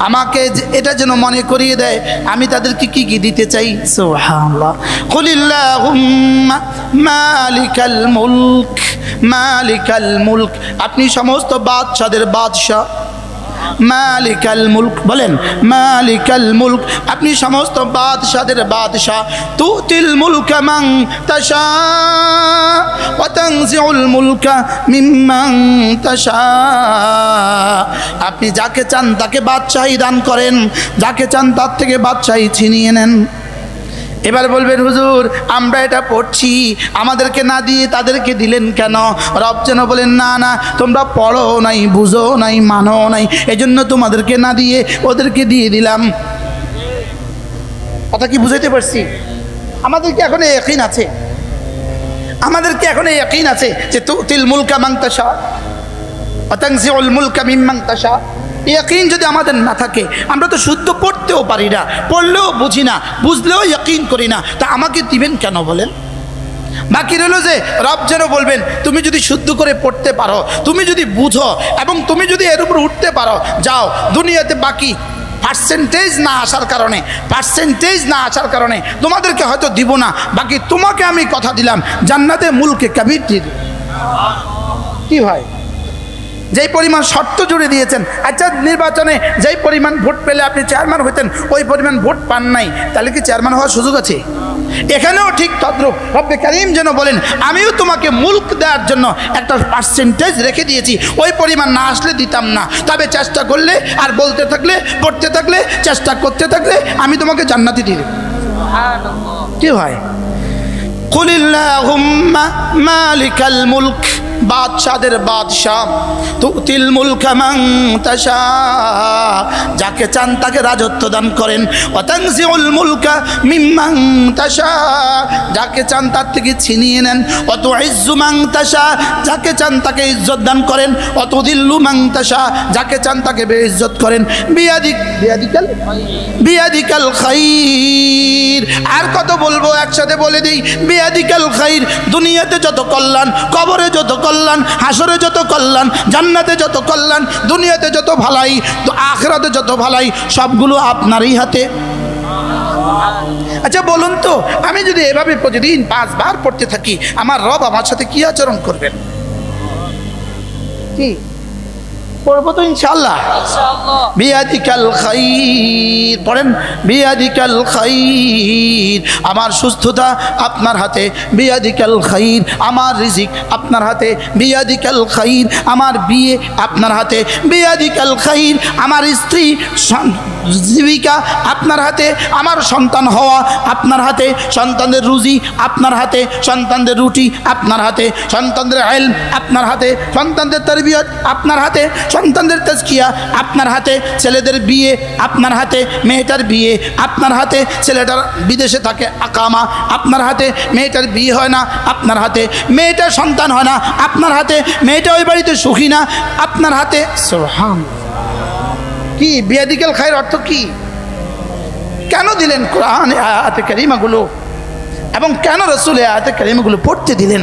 আমাকে এটা যেন মনে করিয়ে দেয় আমি তাদেরকে কি কি দিতে চাই। সুবহানাল্লাহ। কুলিল্লাহুম্মা মালিকাল মুলক, মালিকাল মুলক, আপনি সমস্ত বাদশাদের বাদশা, মালিকাল মুলক, বলেন মালিকাল মুলক, আপনি সমস্ত বাদশাদের বাদশা, তুতিল মুলকা মান তাশা ওয়া তানজিউল মুলকা মিম্মান তাশা, আপনি যাকে চান তাকে বাদশাহী দান করেন, যাকে চান তার থেকে বাদশাহী ছিনিয়ে নেন। এবার বলবেন হুজুর আমরা এটা পড়ছি আমাদেরকে না দিয়ে তাদেরকে দিলেন কেন? রব যেন বলেন না না, তোমরা পড়ো নাই, বুঝো নাই, মানো নাই, এজন্য তোমাদেরকে না দিয়ে ওদেরকে দিয়ে দিলাম। কথা কি বুঝাইতে পারছি? আমাদেরকে এখন এই ইয়াকিন আছে, আমাদেরকে এখন এই ইয়াকিন আছে যে তুতিল মুলকা মান তাশা ওয়া তানজিউল মুলকা মিম্মান তাশা। ইয়াকিন যদি আমাদের না থাকে, আমরা তো শুদ্ধ পড়তেও পারি না, পড়লেও বুঝি না, বুঝলেও ইয়াকিন করি না, তা আমাকে দিবেন কেন বলেন? বাকি রইল যে রব যেন বলবেন তুমি যদি শুদ্ধ করে পড়তে পারো, তুমি যদি বুঝো এবং তুমি যদি এর উপর উঠতে পারো, যাও দুনিয়াতে বাকি পার্সেন্টেজ না আসার কারণে, পার্সেন্টেজ না আসার কারণে তোমাদেরকে হয়তো দিব না, বাকি তোমাকে আমি কথা দিলাম জান্নাতে মুলকে কাবির দিয়ে দিব। কি হয়? যেই পরিমাণ শর্ত জুড়ে দিয়েছেন, আচ্ছা নির্বাচনে যেই পরিমাণ ভোট পেলে আপনি চেয়ারম্যান হইতেন ওই পরিমাণ ভোট পান নাই, তাহলে কি চেয়ারম্যান হওয়ার সুযোগ আছে? এখানেও ঠিক তদ্রূপ রব্বে কারীম যেন বলেন আমিও তোমাকে মুলক দেওয়ার জন্য একটা পার্সেন্টেজ রেখে দিয়েছি, ওই পরিমাণ না আসলে দিতাম না, তবে চেষ্টা করলে আর বলতে থাকলে, পড়তে থাকলে, চেষ্টা করতে থাকলে আমি তোমাকে জান্নাতি দিয়ে দেব। কি হয়? কুলিল্লাহুম্মা মালিকাল মুলক, বাদশাদের বাদশাহ, তুতিল মুলকা মান তাশা, যাকে চান তাকে রাজত্ব দান করেন, ওয়া তানজিউল মুলকা মিম্মান তাশা, যাকে চান তার থেকে ছিনিয়ে নেন, ওয়া তুইজ্জু মান তাশা, যাকে চান তাকে ইজ্জত দান করেন, ওয়া তুদিল্লু মান তাশা, যাকে চান তাকে বেইজ্জত করেন, বিয়াদিকাল খাইর। আর কত বলবো, একসাথে বলে দিই, বিয়াদিকাল খাইর, দুনিয়াতে যত কল্যাণ, কবরে যত কল্যাণ, হাসরে যত কল্যাণ, জান্নাতে যত কল্যাণ, দুনিয়াতে যত ভালাই, তো আখিরাতে যত ভালাই, সবগুলো আপনারই হাতে। আচ্ছা বলুন তো, আমি যদি এভাবে প্রতিদিন 5 বার পড়তে থাকি আমার রব আমার সাথে কি আচরণ করবেন? কি পড়বো তো ইনশাআল্লাহ। বিয়াদিকাল খাইর, পড়েন বিয়াদিকাল খাইর, আমার সুস্থতা আপনার হাতে, বিয়াদিকাল খাইর, আমার রিজিক আপনার হাতে, বিয়াদিকাল খাইর, আমার বিয়ে আপনার হাতে, বিয়াদিকাল খাইর, আমার স্ত্রী জীবিকা আপনার হাতে, আমার সন্তান হওয়া আপনার হাতে, সন্তানদের রুজি আপনার হাতে, সন্তানদের রুটি আপনার হাতে, সন্তানদের ইলম আপনার হাতে, সন্তানদের তারবিয়ত আপনার হাতে, সন্তানদের তাজকিয়া আপনার হাতে, ছেলেদের বিয়ে আপনার হাতে, মেয়েটার বিয়ে আপনার হাতে, ছেলেটার বিদেশে থাকে আকামা আপনার হাতে, মেয়েটার বিয়ে হয় না আপনার হাতে, মেয়েটার সন্তান হয় না আপনার হাতে, মেয়েটা ওই বাড়িতে সুখী না আপনার হাতে। সুবহানাল্লাহ। কি বিয়াদিকাল খায়ের অর্থ কি? কেন দিলেন কোরআন আয়াতে কারিমাগুলো এবং কেন রাসূল আয়াতে কারিমাগুলো পড়তে দিলেন?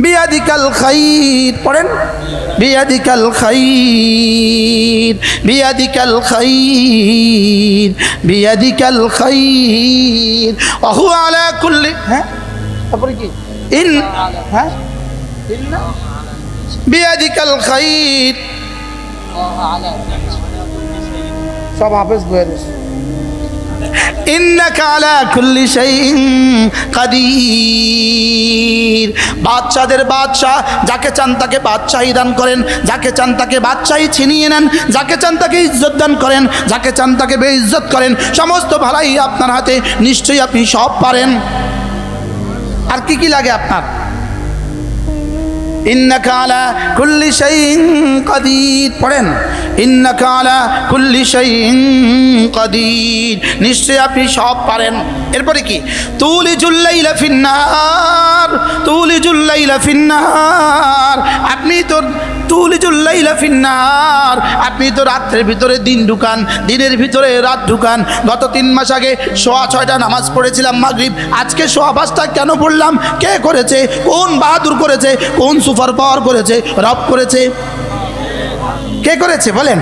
বিয়াদিকাল খাইর, পড়েন বিয়াদিকাল খাইর, বিয়াদিকাল খাইর, বিয়াদিকাল খাইর, ওয়া হুয়া আলা কুল্লি, হ্যাঁ তারপরে কি ইন, হ্যাঁ বিয়াদিকাল খাইর, সব হাফেজ বয়ারিস, ইন্নাকা আলা কুল্লি শাইইন কাদির। বাদশাদের বাদশাহ, যাকে চান তাকে বাদশাহী দান করেন, যাকে চান তাকে বাদশাহী ছিনিয়ে নেন, যাকে চান তাকে ইজ্জত দান করেন, যাকে চান তাকে বেইজ্জত করেন, সমস্ত ভালাই আপনার হাতে, নিশ্চয়ই আপনি সব পারেন। আর কি কি লাগে আপনার? ইন্নাকা আলা কুল্লি শাইইন কাদির, পড়েন ইন্নাকা আলা কুল্লি শাইইন কাদির, নিশ্চয়ই আপনি সব পারেন। এরপরে কি? তুলিজুল লাইলা ফিন নাহার তুলিজুল লাইলা ফিন্নাহার, আপনি তো তুলিজুল লাইলা ফিন্নাহার, আপনি তো রাত্রের ভিতরে দিন ঢুকান, দিনের ভিতরে রাত ঢুকান। গত 3 মাস আগে 6:15 নামাজ পড়েছিলাম মাগরিব, আজকে 5:15 কেন পড়লাম? কে করেছে? কোন বাহাদুর করেছে? কোন সুপার পাওয়ার করেছে? রব করেছে। কে করেছে বলেন?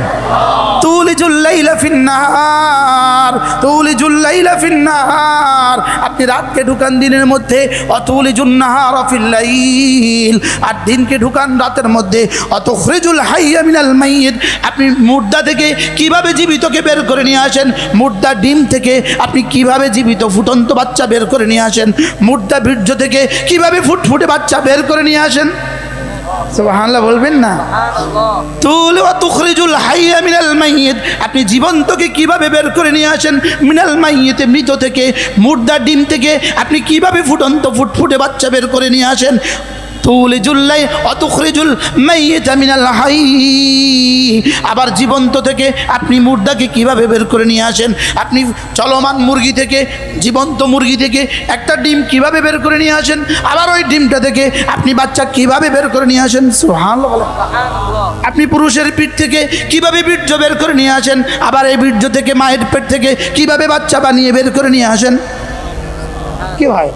তুলিজুল লাইলা ফিন্নাহার, তুলিজুল লাইলা ফিন্নাহার, আপনি রাতকে ঢুকান দিনের মধ্যে। অতুলিজুন নাহারা ফিল লাইল, আর দিনকে ঢুকান রাতের মধ্যে। অতুখরিজুল হাইয়া মিনাল মাইয়িত, আপনি মুর্দা থেকে কিভাবে জীবিতকে বের করে নিয়ে আসেন। মুর্দা ডিম থেকে আপনি কিভাবে জীবিত ফুটন্ত বাচ্চা বের করে নিয়ে আসেন। মুর্দা বীর্য থেকে কিভাবে ফুটফুটে বাচ্চা বের করে নিয়ে আসেন। সুবহানাল্লাহ বলবেন না? তুখরিজুল হাইয়া মিনাল মাইয়িত, আপনি জীবন্তকে কিভাবে বের করে নিয়ে আসেন। মিনাল মাইয়িতে, মৃত থেকে, মুর্দা ডিম থেকে আপনি কিভাবে ফুটন্ত ফুটফুটে বাচ্চা বের করে নিয়ে আসেন। তুলিজুল লাই অতুখরিজুল মাইয়িতা মিনাল হাইয়্যি, আবার জীবন্ত থেকে আপনি মুর্দাকে কিভাবে বের করে নিয়ে আসেন। আপনি চলমান মুরগি থেকে, জীবন্ত মুরগি থেকে একটা ডিম কিভাবে বের করে নিয়ে আসেন, আবার ওই ডিমটা থেকে আপনি বাচ্চা কিভাবে বের করে নিয়ে আসেন। সুবহানাল্লাহ। আপনি পুরুষের পিঠ থেকে কিভাবে বীর্য বের করে নিয়ে আসেন, আবার এই বীর্য থেকে মায়ের পেট থেকে কিভাবে বাচ্চা বানিয়ে বের করে নিয়ে আসেন। কি হয়?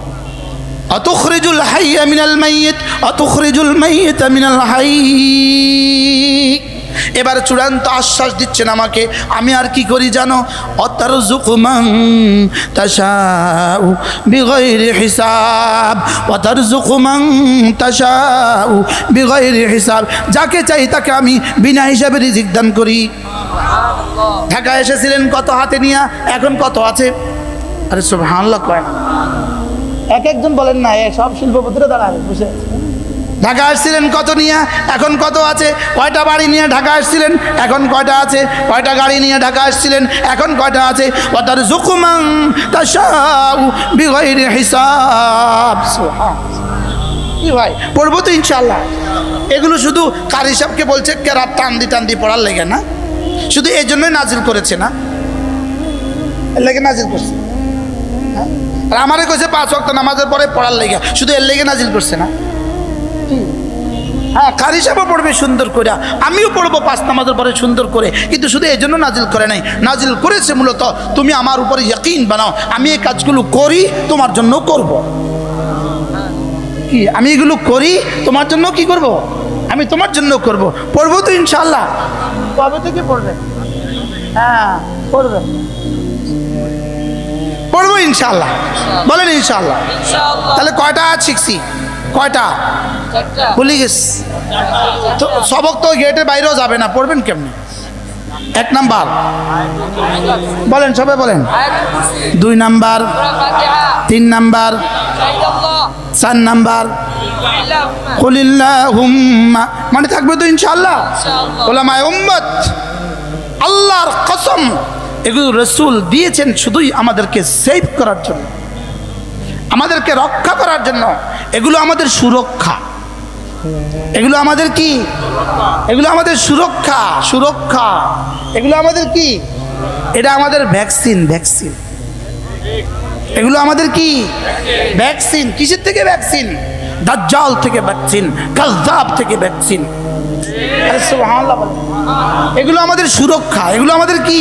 অতুখরিজুল হাইয়া মিনাল মাইয়িত, অতুখরিজুল মাইয়িতা মিনাল হাইয়্যি। এবার চূড়ান্ত আশ্বাস দিচ্ছেন আমাকে, আমি আর কি করি জানো? অতারযুকু মান তাশাউ বিগাইরি হিসাব, অতারযুকু মান তাশাউ বিগাইরি হিসাব, যাকে চাই তাকে আমি বিনা হিসাবে রিজিক দান করি। ঢাকা এসেছিলেন কত হাতে নিয়ে, এখন কত আছে? আরে সুবহানাল্লাহ কয় এক একজন বলেন না, সব শিল্পপতিরা দাঁড়াবে বসে। ঢাকা আসছিলেন কত নিয়ে, এখন কত আছে? কয়টা বাড়ি নিয়ে ঢাকা আসছিলেন, এখন কয়টা আছে? কয়টা গাড়ি নিয়ে ঢাকা আসছিলেন, এখন কয়টা আছে? ওয়াতারযুকু মান তাশাউ বিগাইরি হিসাব। কি ভাই পড়বো তো ইনশাআল্লাহ। এগুলো শুধু কারি সাহেবকে বলছে কেরাত টান দি পড়ার লেগে না, শুধু এই জন্যই নাজিল করেছে না, এর লেগে নাজিল করছে। আর আমারে কইছে 5 ওয়াক্ত নামাজের পরে পড়ার লেগে, শুধু এর লেগে নাজিল করছে না। হ্যাঁ, কারি সাহেবও পড়বে সুন্দর করে, আমিও পড়বো 5 নামাজের পরে সুন্দর করে, কিন্তু শুধু এই জন্য নাজিল করে নাই। নাজিল করেছে মূলত তুমি আমার উপরে ইয়াকিন বানাও, আমি এই কাজগুলো করি তোমার জন্য করব। কি আমি এগুলো করি তোমার জন্য কি করব? আমি তোমার জন্য করব। পড়বো তো ইনশাআল্লাহ। কবে থেকে পড়বে? হ্যাঁ পড়বে, পড়বো ইনশাআল্লাহ। বলেন ইনশাআল্লাহ। তাহলে কয়টা আজ শিখছি? কয়টা? ভুলে গেছি তো। সবক তো গেটের বাইরেও যাবে না, পড়বেন কেমনি? 1 নাম্বার বলেন, সবাই বলেন। 2 নাম্বার, 3 নাম্বার, 4 নাম্বার কুলিল্লাহুম্মা, মানে থাকবে তো ইনশাআল্লাহ। উলামায়ে উম্মত, আল্লাহর কসম, এগুলো রাসূল দিয়েছেন শুধুই আমাদেরকে সেভ করার জন্য, আমাদেরকে রক্ষা করার জন্য। এগুলো আমাদের সুরক্ষা, এগুলো আমাদের কি? এগুলো আমাদের সুরক্ষা, সুরক্ষা। এগুলো আমাদের কি? এটা আমাদের ভ্যাকসিন, ভ্যাকসিন। এগুলো আমাদের কি? ভ্যাকসিন। কিসের থেকে ভ্যাকসিন? দাজ্জাল থেকে ভ্যাকসিন, কাযযাব থেকে ভ্যাকসিন। আরে সুবহানাল্লাহ। এগুলো আমাদের সুরক্ষা, এগুলো আমাদের কি?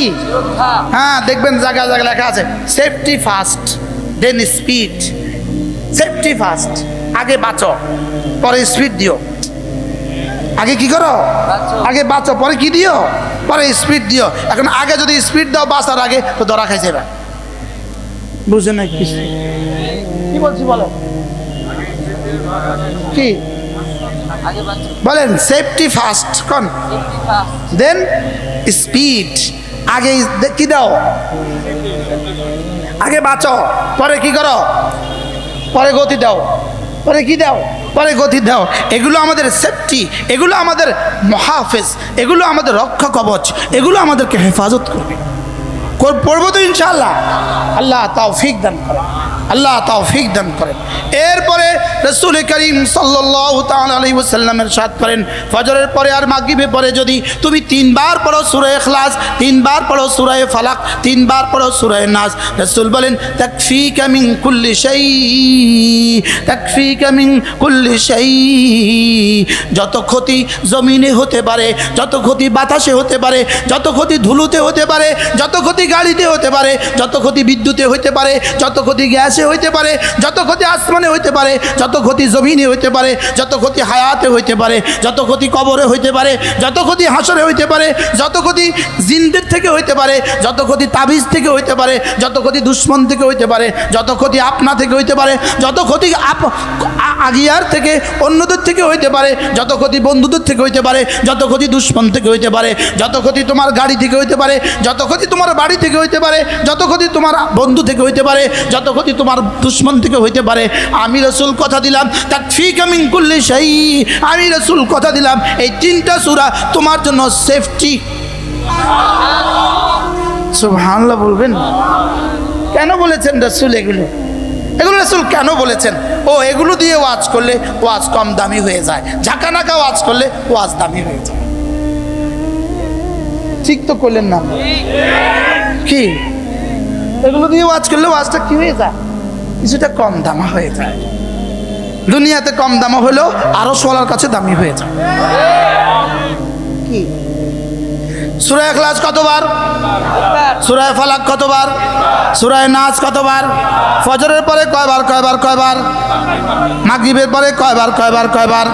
হ্যাঁ, দেখবেন জায়গা জায়গা লেখা আছে safety first then speed. Safety first, আগে বাঁচো পরে স্পিড দিও। আগে কি করো? আগে বাঁচো পরে কি দিও? পরে স্পিড দিও। এখন আগে যদি স্পিড দাও বাঁচার আগে, তো ধরা খাই যাবে। বুঝেন না কি বলছি? বলো কি বলেন? সেফটি ফার্স্ট কোন, দেন স্পিড। আগে কি দাও? আগে বাঁচো পরে কি করো? পরে গতি দাও। পরে কি দাও? পরে গতি দাও। এগুলো আমাদের সেফটি, এগুলো আমাদের মুহাফেজ, এগুলো আমাদের রক্ষা কবচ, এগুলো আমাদেরকে হেফাজত করবে। পড়বো তো ইনশাআল্লাহ। আল্লাহ তৌফিক দান করেন, আল্লাহ তৌফিক দান করেন। এরপরে রাসূল করিম সাল্লাল্লাহু তাআলা আলাইহি ওয়াসাল্লাম ইরশাদ করেন, ফজরের পরে আর মাগরিবের পরে যদি তুমি 3 বার পড়ো সূরা ইখলাস, 3 বার পড়ো সূরা ফালাক, 3 বার পড়ো সূরা নাস, রাসূল বলেন তাকফিকা মিন কুল্লি শাই, তাকফিকা মিন কুল্লি শাই। যত ক্ষতি জমিনে হতে পারে, যত ক্ষতি বাতাসে হতে পারে, যত ক্ষতি ধুলোতে হতে পারে, যত ক্ষতি গাড়িতে হতে পারে, যত ক্ষতি বিদ্যুতে হতে পারে, যত ক্ষতি গ্যাসে হইতে পারে, যত ক্ষতি আসমানে হইতে পারে, যত ক্ষতি জমিনে হইতে পারে, যত ক্ষতি হায়াতে হইতে পারে, যত ক্ষতি কবরে হইতে পারে, যত ক্ষতি হাসরে হইতে পারে, যত ক্ষতি জিনদের থেকে হইতে পারে, যত ক্ষতি তাবিজ থেকে হইতে পারে, যত ক্ষতি দুশ্মন থেকে হইতে পারে, যত ক্ষতি আপনা থেকে হইতে পারে, যত ক্ষতি আগিয়ার থেকে অন্যদের থেকে হইতে পারে, যত ক্ষতি বন্ধুদের থেকে হইতে পারে, যত ক্ষতি দুশ্মন থেকে হইতে পারে, যত ক্ষতি তোমার গাড়ি থেকে হইতে পারে, যত ক্ষতি তোমার বাড়ি থেকে হইতে পারে, যত ক্ষতি তোমার বন্ধু থেকে হইতে পারে, যত ক্ষতি তোমার দুশ্মন থেকে হইতে পারে, আমি রাসূল কথা দিলাম তাকফিকা মিন কুল্লি শাই। আমি রাসূল কথা দিলাম এই তিনটা সূরা তোমার জন্য সেফটি। সুবহানাল্লাহ বলবেন। কেন বলেছেন রাসূল এগুলো? এগুলো রাসূল কেন বলেছেন? ও এগুলো দিয়ে ওয়াজ করলে ওয়াজ কম দামি হয়ে যায়, ঝাঁকানাকা ওয়াজ করলে ওয়াজ দামি হয়ে যায়। ঠিক তো করলেন না? কি এগুলো দিয়ে ওয়াজ করলে ওয়াজটা কি হয়ে যায়? কিছুটা কম দামা হয়ে যায়। দুনিয়াতে কম দামা হলেও আরো সোলার কাছে দামি হয়ে যায়। কি সূরা ইখলাস কতবার? সূরা ফালাক কতবার? সূরা নাস কতবার? ফজরের পরে কয়বার কয়বার কয়বার? মাগরিবের পরে কয়বার কয়বার কয়বার?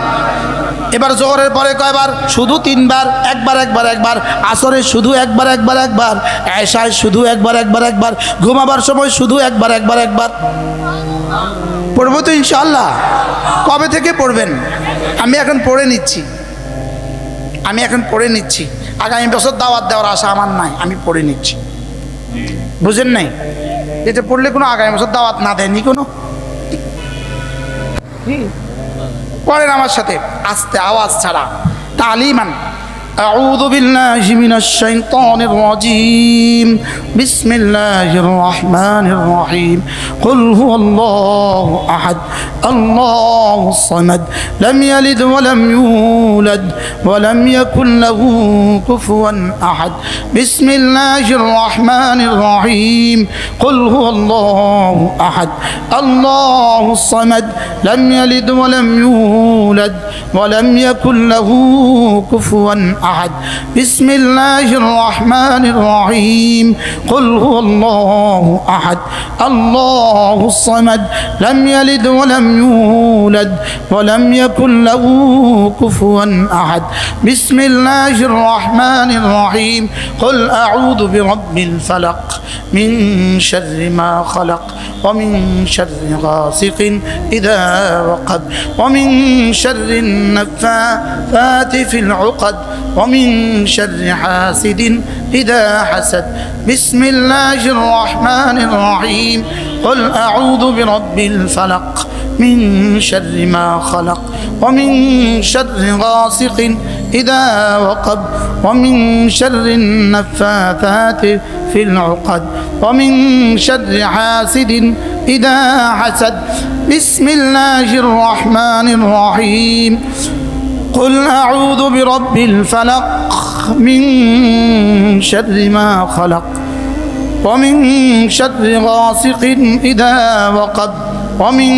এবার জোহরের পরে কয়বার? শুধু তিনবার। একবার একবার একবার। আসরে শুধু একবার একবার একবার। এশায় শুধু একবার একবার একবার। ঘুমাবার সময় শুধু একবার একবার একবার। পড়বো তো ইনশাআল্লাহ। কবে থেকে পড়বেন? আমি এখন পড়ে নিচ্ছি, আমি এখন পড়ে নিচ্ছি। আগামী বছর দাওয়াত দেওয়ার আশা আমার নাই, আমি পড়ে নিচ্ছি। বুঝেন নাই? এটা পড়লে কোনো আগামী বছর দাওয়াত না দেয়নি কোনো। পড়েন আমার সাথে আস্তে, আওয়াজ ছাড়া, তালিমান। أعوذ بالله من الشيطان الرجيم. بسم الله الرحمن الرحيم. قل هو الله أحد الله الصمد لم يلد ولم يولد ولم يكن له كفوا أحد. بسم الله الرحمن الرحيم. قل هو الله أحد الله الصمد لم يلد ولم يولد ولم يكن له كفوا أحد. بسم الله الرحمن الرحيم. قل هو الله أحد الله الصمد لم يلد ولم يولد ولم يكن له كفوا أحد. بسم الله الرحمن الرحيم. قل أعوذ برب الفلق من شر ما خلق ومن شر غاسق إذا وقب ومن شر النفاثات في العقد ومن شر حاسد إذا حسد. بسم الله الرحمن الرحيم. قل أعوذ برب الفلق من شر ما خلق ومن شر غاسق إذا وقب ومن شر النفاثات في العقد ومن شر حاسد إذا حسد. بسم الله الرحمن الرحيم. قل أعوذ برب الفلق من شر ما خلق ومن شر غاسق إذا وقب ومن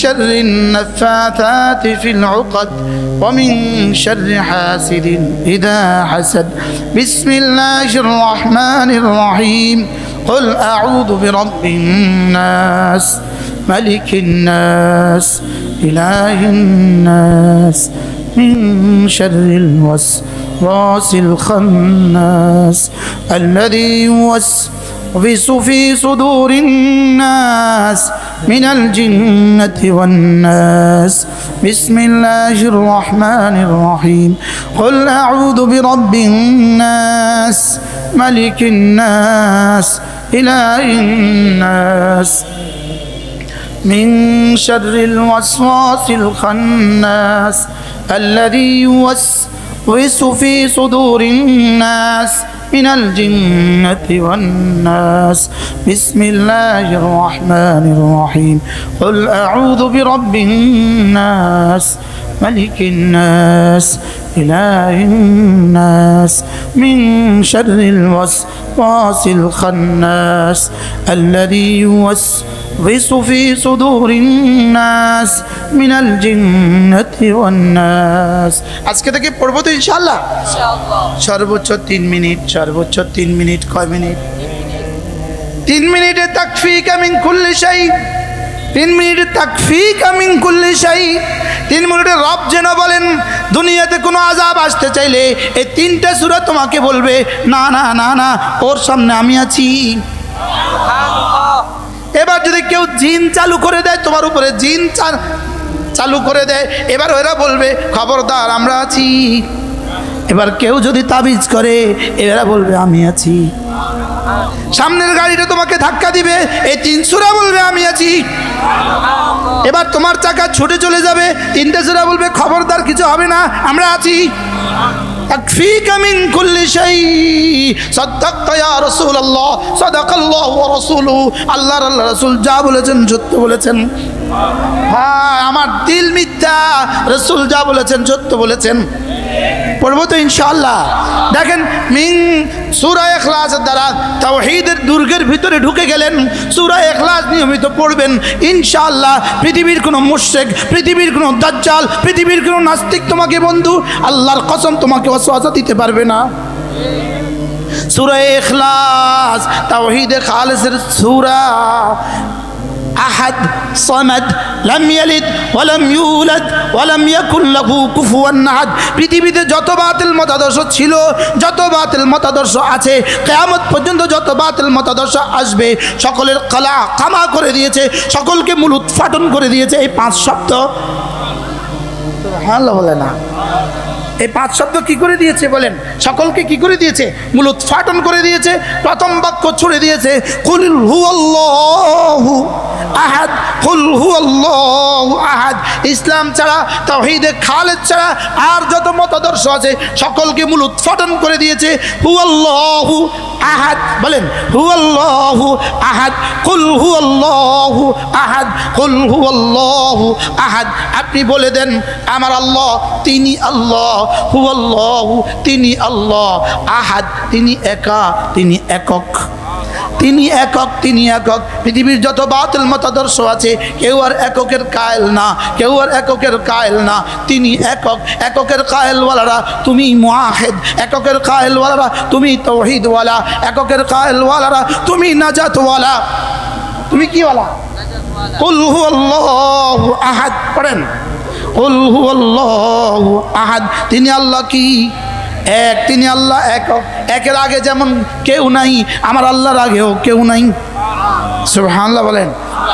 شر النفاثات في العقد ومن شر حاسد إذا حسد. بسم الله الرحمن الرحيم. قل أعوذ برب الناس ملك الناس إله الناس من شر الوسواس الخناس الذي يوسوس في صدور الناس من الجنة والناس. بسم الله الرحمن الرحيم. قل أعوذ برب الناس ملك الناس إله الناس من شر الوسواس الخناس الذي يوسوس في صدور الناس من الجنة والناس. بسم الله الرحمن الرحيم. قل أعوذ برب الناس ملك الناس إله الناس من شر الوسواس الخناس الذي يوسوس في صدور الناس من الجنة والناس আজকে থেকে পড়বো তো ইনশাআল্লাহ সর্বোচ্চ 3 মিনিট সর্বোচ্চ 3 মিনিট কয় মিনিট 3 মিনিটে তাকফিকা মিন কুল্লি শাই 3 মিনিটে তাকফিকা মিন কুল্লি শাই 3 মিনিটে রব যেন বলেন দুনিয়াতে কোনো আযাব আসতে চাইলে এই 3টা সূরা তোমাকে বলবে না না না না ওর সামনে আমি আছি সুবহানাল্লাহ এবার যদি কেউ জিন চালু করে দেয় তোমার উপরে জিন চালু করে দেয় এবার ওরা বলবে খবরদার আমরা আছি এবার কেউ যদি তাবিজ করে এরা বলবে আমি আছি সামনের গাড়িটা তোমাকে ধাক্কা দিবে এই 3 সূরা বলবে আমি আছি এবার তোমার চাকা ছুটে চলে যাবে 3টা সূরা বলবে খবরদার কিছু হবে না আমরা আছি তাকফিকা মিন কুল্লি শাই সাদাক্তা ইয়া রাসূলুল্লাহ সাদাকাল্লাহু ওয়া রাসূলুহু আল্লাহর রাসূল যা বলেছেন সত্য বলেছেন হ্যাঁ আমার দিল মিথ্যা রাসূল যা বলেছেন সত্য বলেছেন পড়বো তো ইনশাআল্লাহ দেখেন মিন সূরা ইখলাসের দ্বারা তাওহীদের দুর্গের ভিতরে ঢুকে গেলেন সূরা ইখলাস নিয়মিত পড়বেন ইনশাআল্লাহ পৃথিবীর কোনো মুশরিক পৃথিবীর কোনো দাজ্জাল পৃথিবীর কোনো নাস্তিক তোমাকে বন্ধু আল্লাহর কসম তোমাকে ওয়াসওয়াসা দিতে পারবে না সূরা ইখলাস তাওহীদে খালিসের সূরা আহাদ সামাদ লাম ইয়ালিদ ওয়া লাম ইউলাদ ওয়া লাম ইয়াকুল লাহু কুফুয়ান আহাদ পৃথিবীতে যত বাতিল মতাদর্শ ছিল যত বাতিল মতাদর্শ আছে কিয়ামত পর্যন্ত যত বাতিল মতাদর্শ আসবে সকলের কলা কামা করে দিয়েছে সকলকে মূল উৎপাটন করে দিয়েছে এই 5 শব্দ সুবহানাল্লাহ বলে না এই 5 শব্দ কি করে দিয়েছে বলেন সকলকে কি করে দিয়েছে মূল উৎপাটন করে দিয়েছে প্রথম বাক্য ছুড়ে দিয়েছে কুল হুয়াল্লাহু আহাদ কুল হুয়াল্লাহু আহাদ ইসলাম ছাড়া তাওহীদে খালিস ছাড়া আর যত মতাদর্শ আছে সকলকে মূল উৎপাটন করে দিয়েছে হুয়াল্লাহু আহাদ বলেন হুয়াল্লাহু আহাদ কুল হুয়াল্লাহু আহাদ কুল হুয়াল্লাহু আহাদ আপনি বলে দেন আমার আল্লাহ তিনি আল্লাহ হুয়াল্লাহু তিনি আল্লাহ আহাদ তিনি একা তিনি একক তিনি একক তিনি একক পৃথিবীর যত বাতিল মতাদর্শ আছে কেউ আর এককের কায়েল না কেউ আর এককের কায়েল না তিনি একক এককের কায়েলওয়ালারা তুমি মুআহিদ একের কায়েলওয়ালারা তুমি তাওহীদওয়ালা একের কায়েলওয়ালারা তুমি নাজাতওয়ালা তুমি কি ওয়ালা কুল হুয়াল্লাহু আহাদ পড়েন কুল হুয়াল্লাহু আহাদ তিনি আল্লাহ কি এক তিনি আল্লাহ একক একের আগে যেমন কেউ নাই আমার আল্লাহর আগেও কেউ নাই সুবহানাল্লাহ বলেন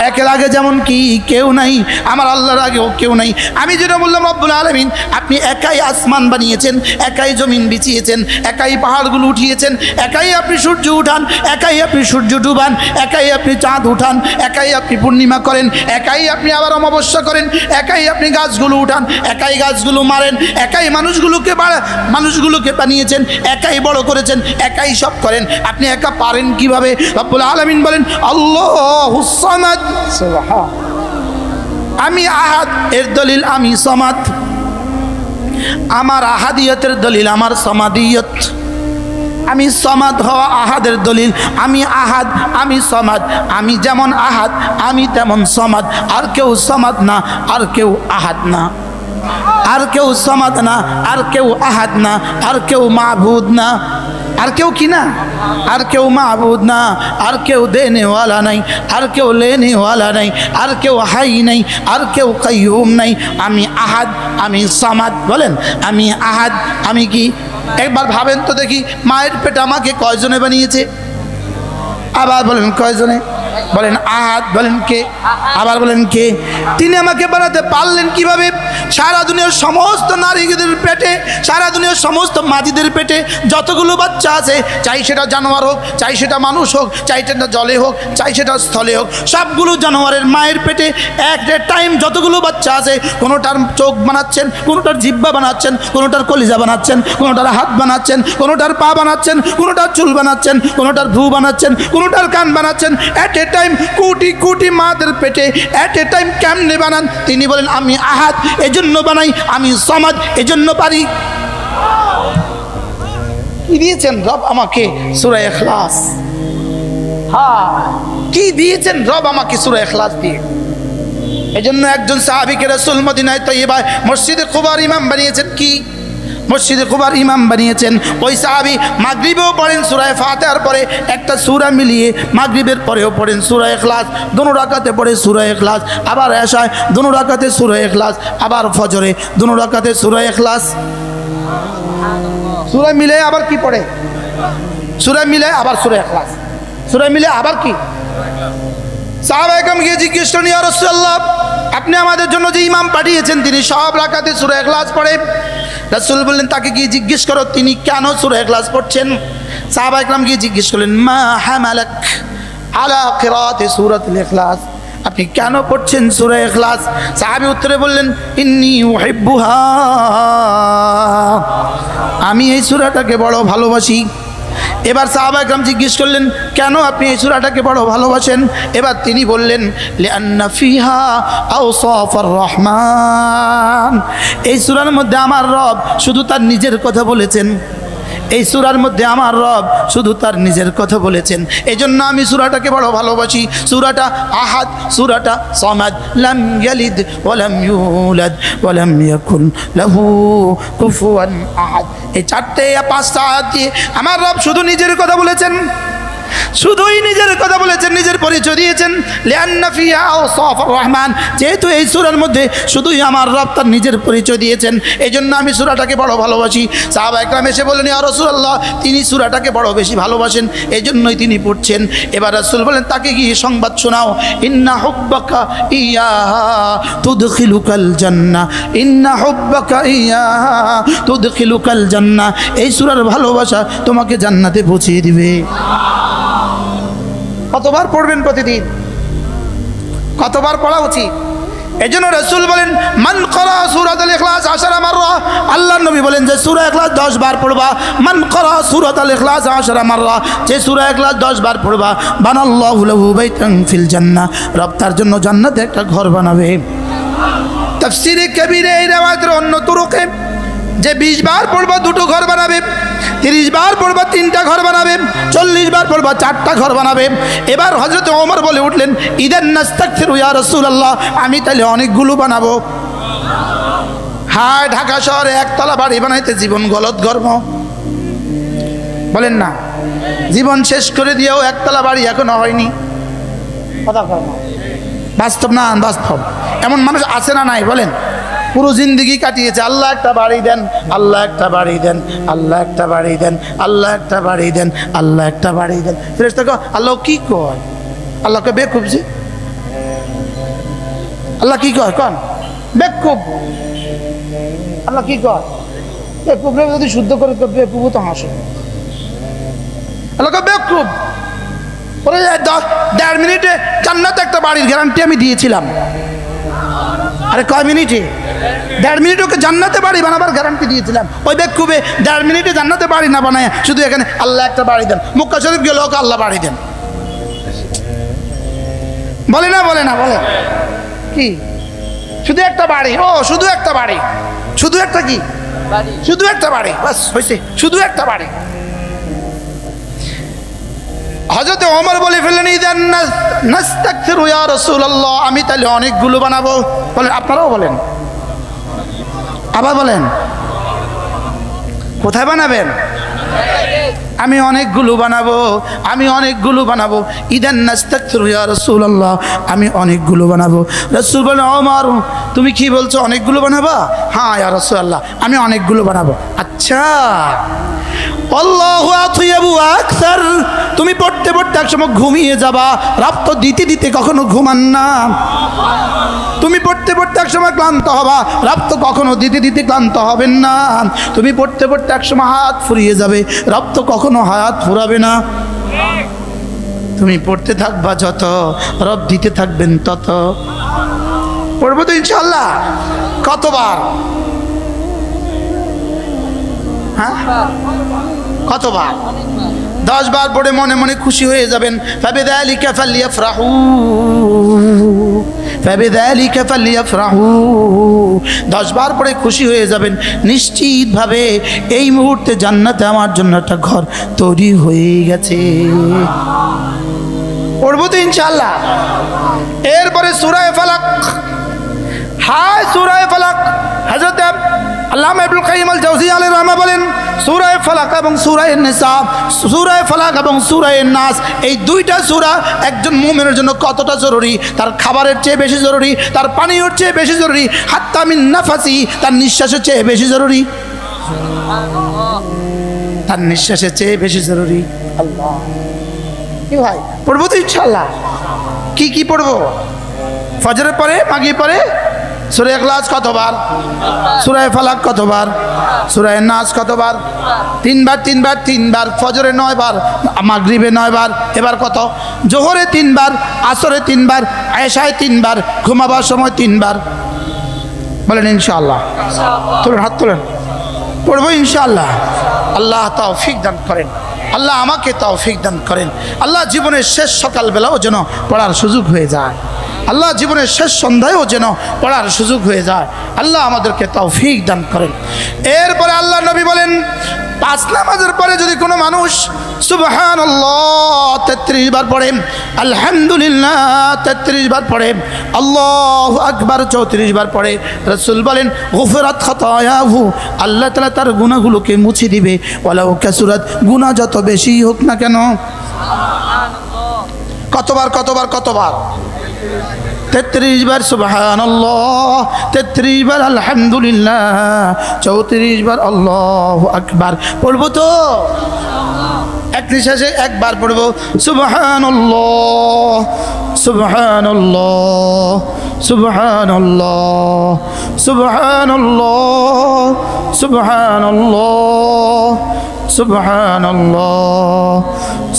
একের আগে যেমন কি কেউ নাই আমার আল্লাহর আগেও কেউ নাই আমি যেটা বললাম রব্বুল আলামিন আপনি একাই আসমান বানিয়েছেন একাই জমিন বিছিয়েছেন একাই পাহাড়গুলো উঠিয়েছেন একাই আপনি সূর্য উঠান একাই আপনি সূর্য ডুবান একাই আপনি চাঁদ উঠান একাই আপনি পূর্ণিমা করেন একাই আপনি আবার অমাবস্যা করেন একাই আপনি গাছগুলো উঠান একাই গাছগুলো মারেন একাই মানুষগুলোকে বানিয়েছেন একাই বড় করেছেন একাই সব করেন আপনি একা পারেন কিভাবে রব্বুল আলামিন বলেন আল্লাহুস সামাদ আমি আহাদ এর দলিল আমি সামাদ আমার আহাদিয়তের দলিল আমার সামাদিয়ত আমি সামাদ হওয়া আহাদের দলিল আমি আহাদ আমি সামাদ আমি যেমন আহাদ আমি তেমন সামাদ আর কেউ সামাদ না আর কেউ আহাদ না আর কেউ সামাদ না আর কেউ আহাদ না আর কেউ মাবুদ না আর কেউ কি না আর কেউ মাবুদ না আর কেউ দেনে वाला নাই আর কেউ লেনে वाला নাই আর কেউ হাই নাই আর কেউ কাইয়ুম নাই আমি আহাদ আমি সামাদ বলেন আমি আহাদ আমি কি একবার ভাবেন তো দেখি মায়ের পেটে আমাকে কয়জনে বানিয়েছে আবার বলেন কয়জনে বলেন আহাদ বলেন কে আবার বলেন কে তিনি আমাকে বানাতে পারলেন কিভাবে সারা দুনিয়ার সমস্ত নারীদের পেটে সারা দুনিয়ার সমস্ত মাজিদের পেটে যতগুলো বাচ্চা আছে চাই সেটা জানোয়ার হোক চাই সেটা মানুষ হোক চাই সেটা জলে হোক চাই সেটা স্থলে হোক সবগুলো জানোয়ারের মায়ের পেটে এক টাইম যতগুলো বাচ্চা আছে কোনোটার চোখ বানাচ্ছেন কোনোটার জিহ্বা বানাচ্ছেন কোনোটার কলিজা বানাচ্ছেন কোনোটার হাত বানাচ্ছেন কোনোটার পা বানাচ্ছেন কোনোটার চুল বানাচ্ছেন কোনোটার ভ্রু বানাচ্ছেন কোনোটার কান বানাচ্ছেন এট এ টাইম কোটি কোটি মাদের পেটে এট এ টাইম কেমনে বানান তিনি বলেন আমি আহাদ এজন্য বানাই আমি সামাদ এজন্য পারি কি দিয়েছেন রব আমাকে? সূরা ইখলাস। হ্যাঁ, কি দিয়েছেন রব আমাকে? সূরা ইখলাস দিয়ে। এজন্য একজন সাহাবীকে রাসূল মদিনায় তয়্যিবায় মসজিদে কুবার ইমাম বানিয়েছেন। কি মসজিদে কুবার ইমাম বানিয়েছেন? ওই সাহাবী মাগরিবেও পড়েন সূরা ফাতিহার পরে একটা সূরা মিলিয়ে, মাগরিবের পরেও পড়েন সূরা ইখলাস, দোনো রাকাতে পড়ে সূরা ইখলাস, আবার এশায় দোনো রাকাতে সূরা ইখলাস, আবার ফজরে দোনো রাকাতে সূরা ইখলাস। সূরা মিলে আবার কি পড়ে? সূরা মিলে আবার সূরা ইখলাস, সূরা মিলে আবার কি? সাহাবায়ে কেরাম গিয়ে জিজ্ঞেস করেন, ইয়া রাসূলুল্লাহ, আপনি আমাদের জন্য যে ইমাম পাঠিয়েছেন তিনি সব রাকাতে সূরা ইখলাস পড়ে। রাসূল বললেন, তাকে গিয়ে জিজ্ঞেস করো তিনি কেন সূরা ইখলাস পড়ছেন। সাহাবায়ে কেরাম গিয়ে জিজ্ঞেস করলেন, মা হামালাক আলা কিরাআতি সূরাতুল ইখলাস, আপনি কেন পড়ছেন সূরা ইখলাস? সাহাবী উত্তরে বললেন, ইন্নী উহিব্বুহা, আমি এই সূরাটাকে বড় ভালোবাসি। এবার সাহাবায়ে কেরাম জিজ্ঞেস করলেন, কেন আপনি এই সূরাটাকে বড় ভালোবাসেন? এবার তিনি বললেন, লিআন্না ফিহা আওসাফুর রহমান, এই সূরার মধ্যে আমার রব শুধু তার নিজের কথা বলেছেন। এই সূরার মধ্যে আমার রব শুধু তার নিজের কথা বলেছেন, এজন্য আমি সূরাটাকে বড় ভালোবাসি। সূরাটা আহাদ, সূরাটা সামাদ, লাম ইয়ালিদ ওয়া লাম ইউলাদ ওয়া লাম ইয়াকুন লাহু কুফুয়ান আহাদ। এই চারটে পাঁচটা আয়াত দিয়ে আমার রব শুধু নিজের কথা বলেছেন, শুধুই নিজের কথা বলেছেন, নিজের পরিচয় দিয়েছেন। লিআন্না ফিহা আওসাফুর রহমান, যেহেতু এই সূরার মধ্যে শুধুই আমার রব তার নিজের পরিচয় দিয়েছেন, এজন্য আমি সূরাটাকে বড় ভালোবাসি। সাহাবায়ে কেরাম এসে বললেন, ইয়া রাসূলুল্লাহ, তিনি সূরাটাকে বড় বেশি ভালোবাসেন, এজন্যই তিনি পড়ছেন। এবার রাসূল বলেন, তাকে গিয়ে সংবাদ শোনাও, ইন্না হুব্বাকা ইয়াহা তুদখিলুকাল জান্নাহ, ইন্না হুব্বাকা ইয়াহা তুদখিলুকাল জান্নাহ, এই সূরার ভালোবাসা তোমাকে জান্নাতে পৌঁছিয়ে দিবে। কতবার পড়বেন প্রতিদিন? কতবার পড়া উচিত? এজন্য রাসূল বলেন, মান ক্বারা সূরাতুল ইখলাস 10 মাররা, আল্লাহর নবী বলেন যে সূরা ইখলাস 10 বার পড়বা। মান ক্বারা সূরাতুল ইখলাস 10 মাররা, যে সূরা ইখলাস 10 বার পড়বা, বানাল্লাহু লাহু বাইতান ফিল জান্নাহ, রব তার জন্য জান্নাতে একটা ঘর বানাবে। তাফসীরে কবিরে এই riwayতের অন্য তুরুকে যে 20 বার পড়বা 2টো ঘর বানাবে, 30 বার পড়বা 3টা ঘর বানাবে, 40 বার পড়বা 4টা ঘর বানাবে। এবার হযরত ওমর বলে উঠলেন, ইদান নাস্তাগফিরু ইয়া রাসূলুল্লাহ, আমি তাহলে অনেকগুলো বানাবো। হ্যাঁ, ঢাকা শহরে একতলা বাড়ি বানাইতে জীবন গলত গর্ব, বলেন না? জীবন শেষ করে দিয়েও একতলা বাড়ি এখনো হয়নি। কথা কয় না, বাস্তব না বাস্তব? এমন মানুষ আছে না নাই বলেন? পুরো জিন্দগি কাটিয়েছে, আল্লাহ একটা বাড়ি দেন, আল্লাহ একটা বাড়ি দেন, আল্লাহ একটা বাড়ি দেন, আল্লাহ একটা বাড়ি দেন, আল্লাহ একটা বাড়ি দেন। ফেরেশতা কয়, আল্লাহ কি কয়? আল্লাহকে বেকুব যে, আল্লাহ কি কয়? কন বেকুব। আল্লাহ কি কয়? বেকুব রে যদি শুদ্ধ করে বেকুব তো হাসো। আল্লাহকে বেকুব। পরে 1.5 মিনিটে জান্নাতে একটা বাড়ির গ্যারান্টি আমি দিয়েছিলাম। আরে কয় মিনিটে? 1.5 মিনিট ওকে জান্নাতে বাড়ি বানাবার গ্যারান্টি দিয়েছিলাম। ওই বেকুবে 1.5 মিনিটে জান্নাতে বাড়ি না বানায় শুধু এখানে আল্লাহ একটা বাড়ি দেন, মক্কা শরীফ গেলে ওকে আল্লাহ বাড়ি দেন। বলে না বলে না বলে কি? শুধু একটা বাড়ি, ও শুধু একটা বাড়ি, শুধু একটা কি? শুধু একটা বাড়ি, বাস হয়েছে, শুধু একটা বাড়ি। হযরত ওমর বলে ফেললেন, ইদান নাস্তাগফিরু ইয়া রাসূলুল্লাহ, আমি তাহলে অনেকগুলো বানাবো। বলেন, আপনারাও বলেন, আবার বলেন, কোথায় বানাবেন? আমি অনেকগুলো বানাবো, আমি অনেকগুলো বানাবো। ইদান নাস্তাগফিরু ইয়া রাসূলুল্লাহ, আমি অনেকগুলো বানাবো। রাসূল বলেন, ওমর তুমি কি বলছো, অনেকগুলো বানাবা? হ্যাঁ ইয়া রাসূলুল্লাহ, আমি অনেকগুলো বানাবো। আচ্ছা, আল্লাহু আতইয়াবু আকসার, তুমি পড়তে পড়তে একসময় ঘুমিয়ে যাবা, রাত তো দিতে দিতে কখনো ঘুমান না। তুমি পড়তে পড়তে একসময় ক্লান্ত হবা, রাত তো কখনো দিতে দিতে ক্লান্ত হবেন না। তুমি পড়তে পড়তে একসময় হাত ফুরিয়ে যাবে, রাত তো কখনো হাত ফুরাবে না। তুমি পড়তে থাকবা যত, রব দিতে থাকবেন তত। পড়বো তো ইনশাআল্লাহ। কতবার? হ্যাঁ, কতবার? 10 বার পড়ে মনে মনে খুশি হয়ে যাবেন। ফাবিযালিকা ফালইফরাহু, ফাবিযালিকা ফালইফরাহু। 10 বার পরে খুশি হয়ে যাবেন, নিশ্চিতভাবে এই মুহূর্তে জান্নাতে আমার জন্য একটা ঘর তৈরি হয়ে গেছে। পড়বো তো ইনশাআল্লাহ। এরপরে সূরা ফালাক। হায় সূরা ফালাক, হযরত আল্লামা ইবনুল কাইয়িম আল জাওজিয়্যি আলাইহির রাহমাহ বলেন, সূরা ফালাক এবং সূরা নিসা, সূরা ফালাক এবং সূরা নাস, এই দুইটা সূরা একজন মুমিনের জন্য কতটা জরুরি, তার খাবারের চেয়ে বেশি জরুরি, তার পানীয়র চেয়ে বেশি জরুরি, হাত্তা মিন নাফাসি, তার নিঃশ্বাসের চেয়ে বেশি জরুরি, তার নিঃশ্বাসের চেয়ে বেশি জরুরি। আল্লাহ, কি ভাই পড়বো তো ইনশাআল্লাহ। কি কি পড়বো? ফজরের পরে, মাগরিব পরে সূরা ইখলাস কতবার, সূরা ফালাক কতবার, সূরা নাস কতবার? 3 বার 3 বার 3 বার। ফজরে 9 বার, মাগরিবে 9 বার, এবার কত? জোহরে 3 বার, আসরে 3 বার, এশায় 3 বার, ঘুমাবার সময় 3 বার। বলেন ইনশাআল্লাহ। তুলেন, হাত তুলেন। পড়বো ইনশাআল্লাহ। আল্লাহ তৌফিক দান করেন, আল্লাহ আমাকে তৌফিক দান করেন। আল্লাহ জীবনের শেষ সকালবেলাও যেন পড়ার সুযোগ হয়ে যায়, আল্লাহ জীবনের শেষ সন্ধ্যায়ও যেন পড়ার সুযোগ হয়ে যায়। আল্লাহ আমাদেরকে তৌফিক দান করেন। এরপরে আল্লাহ নবী বলেন, 5 নামাজের পরে যদি কোনো মানুষ সুবহানাল্লাহ 33 বার পড়ে, আলহামদুলিল্লাহ 33 বার পড়ে, আল্লাহু আকবার 34 বার পড়ে, রাসূল বলেন গুফরাত খাতায়াহু, আল্লাহ তাআলা তার গুনাহগুলোকে মুছে দিবে, ওয়ালাউ কাসুরাত, গুনাহ যত বেশি হোক না কেন। কতবার কতবার কতবার? 33 বার সুবহানাল্লাহ, 33 বার আলহামদুলিল্লাহ, 34 বার আল্লাহু আকবার। পড়বো তো? এক নিঃশ্বাসে একবার পড়বো সুবহানাল্লাহ, সুবহানাল্লাহ, সুবহানাল্লাহ, সুবহানাল্লাহ, সুবহানাল্লাহ, সুবহানাল্লাহ,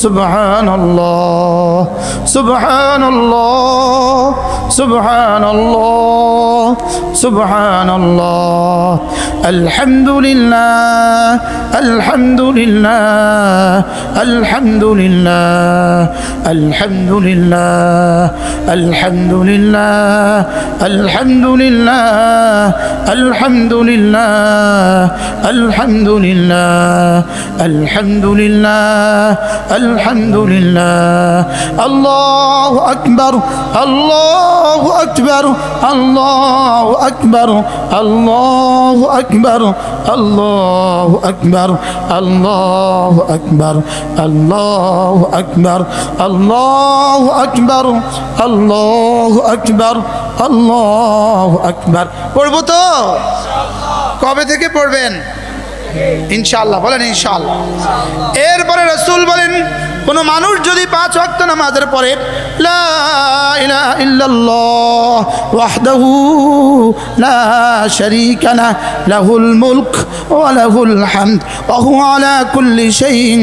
সুবহানাল্লাহ, সুবহানাল্লাহ, সুবহানাল্লাহ, সুবহানাল্লাহ, আলহামদুলিল্লাহ, আলহামদুলিল্লাহ, আলহামদুলিল্লাহ, আলহামদুলিল্লাহ, আলহামদুলিল্লাহ, আলহামদুলিল্লাহ, আলহামদুলিল্লাহ, আলহামদুলিল্লাহ, আলহামদুলিল্লাহ, আলহামদুলিল্লাহ, আল্লাহু আকবার, আল্লাহু আকবার, আল্লাহু আকবার, আল্লাহু আকবার, আল্লাহু আকবার, আল্লাহু আকবার, আল্লাহু আকবার, আল্লাহু আকবার, আল্লাহু আকবার, আল্লাহু আকবার। পড়বো তো? কবে থেকে পড়বেন? ইনশাআল্লাহ। বলেন ইনশাআল্লাহ। এরপরে রাসূল বলেন, কোন মানুষ যদি 5 ওয়াক্ত নামাজের পরে লা ইলাহা ইল্লাল্লাহ ওয়াহদাহু লা শারীকা লাহু লাহুল মুলক ওয়া লাহুল হামদ ওয়া হুয়া আলা কুল্লি শাইইন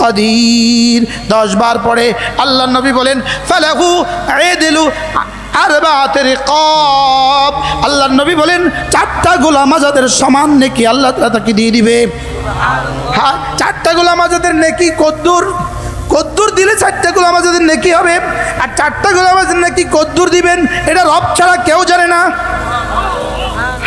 কাদির 10 বার পড়ে, আল্লাহর নবী বলেন ফালাহু ইদলু আরবাআত রিকাব, আল্লাহর নবী বলেন 4টা গোলাম আজাদের সমান নেকি আল্লাহ তাআলা তাকে দিয়ে দিবে। হ্যাঁ, 4টা গোলাম আজাদের নেকি কদ্দুর কদ্দুর দিলে 4টা গোলাম আজাদের নেকি হবে, আর 4টা গোলাম আজাদের নেকি কদ্দুর দিবেন এটা রব ছাড়া কেউ জানে না।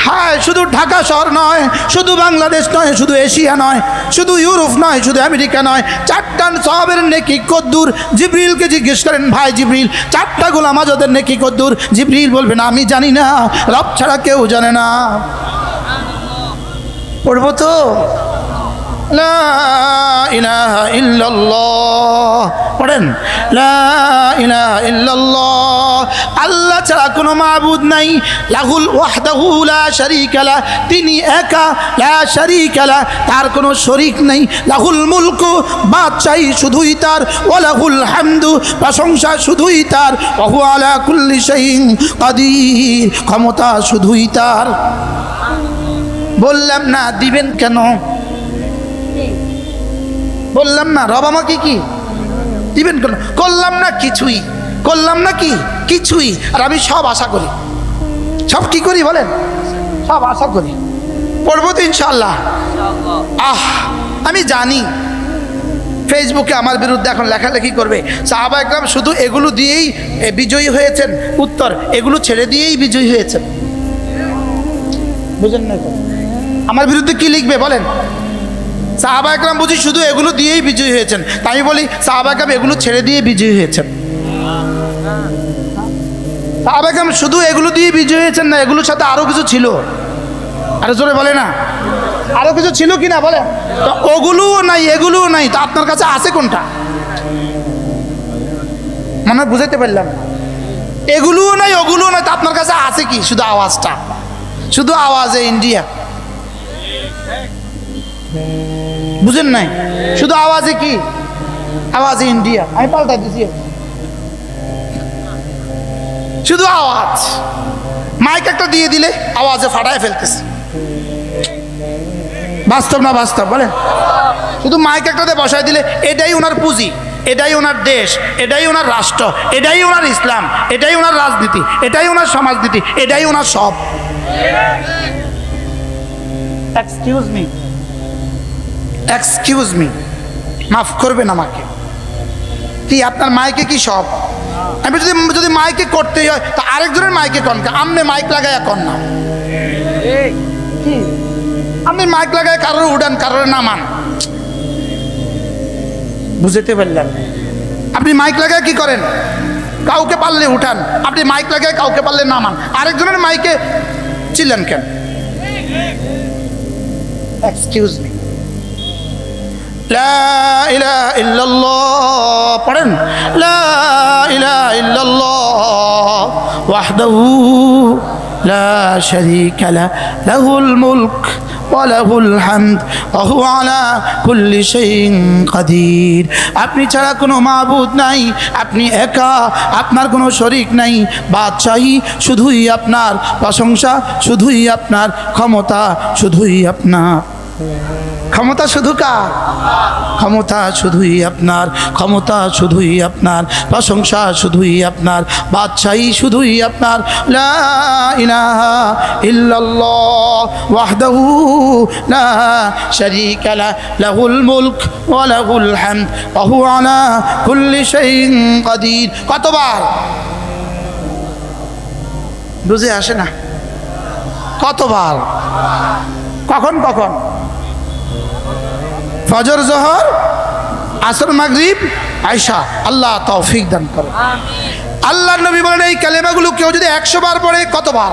হ্যাঁ, শুধু ঢাকা শহর নয়, শুধু বাংলাদেশ নয়, শুধু এশিয়া নয়, শুধু ইউরোপ নয়, শুধু আমেরিকা নয়, 4টা সাহাবের নেকি কদ্দুর। জিবরিলকে জিজ্ঞেস করেন, ভাই জিবরিল 4টা গোলাম আজাদের নেকি কদ্দুর? জিবরিল বলবেন আমি জানি না, রব ছাড়া কেউ জানে না। পড়বো তো? লা ইলাহা ইল্লাল্লাহ পড়েন, লা ইলাহা ইল্লাল্লাহ, আল্লাহ ছাড়া কোনো মাবুদ নাই। লাহুল ওয়াহদাহু লা শারীকা লাহ, তিনি একা, লা শারীকা লাহ, তার কোনো শরীক নেই। লাহুল মুলকু, বাদশাহী শুধুই তার, ওয়া লাহুল হামদু, প্রশংসা শুধুই তার, ওয়া হুয়া আলা কুল্লি শাইইন কাদির, ক্ষমতা শুধুই তার। বললাম না দিবেন কেন? বললাম না রব আমাকে কি দিবেন কেন? করলাম না কিছুই, করলাম না কি কিছুই, আর আমি সব আশা করি। সব কি করি বলেন? সব আশা করি। পড়বো তো ইনশাআল্লাহ। আমি জানি ফেসবুকে আমার বিরুদ্ধে এখন লেখালেখি করবে সাহাবা একরাম শুধু এগুলো দিয়েই বিজয়ী হয়েছেন। উত্তর, এগুলো ছেড়ে দিয়েই বিজয়ী হয়েছেন। বুঝেন না? আমার বিরুদ্ধে কি লিখবে বলেন? সাহাবা একরাম বুঝি শুধু এগুলো দিয়েই বিজয়ী হয়েছেন। তাই আমি বলি সাহাবা একরাম এগুলো ছেড়ে দিয়ে বিজয়ী হয়েছেন। সাহাবা একরাম শুধু এগুলো দিয়ে বিজয়ী হয়েছেন না, এগুলোর সাথে আরো কিছু ছিল। আরো জোরে বলে না, আরো কিছু ছিল কিনা বলেন? তো ওগুলোও নাই এগুলোও নাই, তো আপনার কাছে আছে কোনটা? মানে বুঝাইতে পারলাম না। এগুলোও নাই ওগুলোও নাই, তো আপনার কাছে আছে কি? শুধু আওয়াজটা, শুধু আওয়াজে ইন্ডিয়া। বুঝেন নাই? শুধু আওয়াজে কি? আওয়াজে ইন্ডিয়া। আমি পাল্টা দিছি, শুধু আওয়াজ। মাইক একটা দিয়ে দিলে আওয়াজে ফাটায় ফেলতেছে। বাস্তব না বাস্তব বলেন? শুধু মাইক একটাতে বসায় দিলে এটাই ওনার পুঁজি, এটাই ওনার দেশ, এটাই ওনার রাষ্ট্র, এটাই ওনার ইসলাম, এটাই ওনার রাজনীতি, এটাই ওনার সমাজনীতি, এটাই ওনার সব। এক্সকিউজ মি, এক্সকিউজ মি, মাফ করবেন আমাকে। কি আপনার মাইকে কি সব? আমি যদি মাইকে করতেই হয় তা আরেকজনের মাইকে কন, আমনে মাইক লাগায় কন না। কি আপনি মাইক লাগায় কারোর উড়ান, কারোর নামান? বুঝতে পারলেন? আপনি মাইক লাগায় কি করেন? কাউকে পারলে উঠান, আপনি মাইক লাগায় কাউকে পারলে নামান। আরেকজনের মাইকে চিল্লেন কেন? Excuse me. লা ইলাহা ইল্লাল্লাহ পড়েন। লা ইলাহা ইল্লাল্লাহ ওয়াহদাহু লা শারীকা লাহু লাহুল মুলক ওয়া লাহুল হামদ ওয়া হুয়া আলা কুল্লি শাইইন কাদির। আপনি ছাড়া কোনো মাবুদ নাই, আপনি একা, আপনার কোনো শরীক নাই। বাদশাহী শুধুই আপনার, প্রশংসা শুধুই আপনার, ক্ষমতা শুধুই আপনার। ক্ষমতা শুধু কার? ক্ষমতা শুধুই আপনার, ক্ষমতা শুধুই আপনার, প্রশংসা শুধুই আপনার, বাদশাহী শুধুই আপনার। লা ইলাহা ইল্লাল্লাহ ওয়াহদাহু লা শারীকা লাহু লাহুল মুলক ওয়া লাহুল হামদ ওয়া হুয়া আলা কুল্লি শাইইন কাদির। কতবার? বুঝে আসে না? কতবার? কখন কখন? ফজর, জোহর, আসর, মাগরিব, আয়েশা। আল্লাহ তৌফিক দান করে। আল্লাহর নবী বলেন এই কালেমাগুলো কেউ যদি 100 বার পড়ে, কতবার?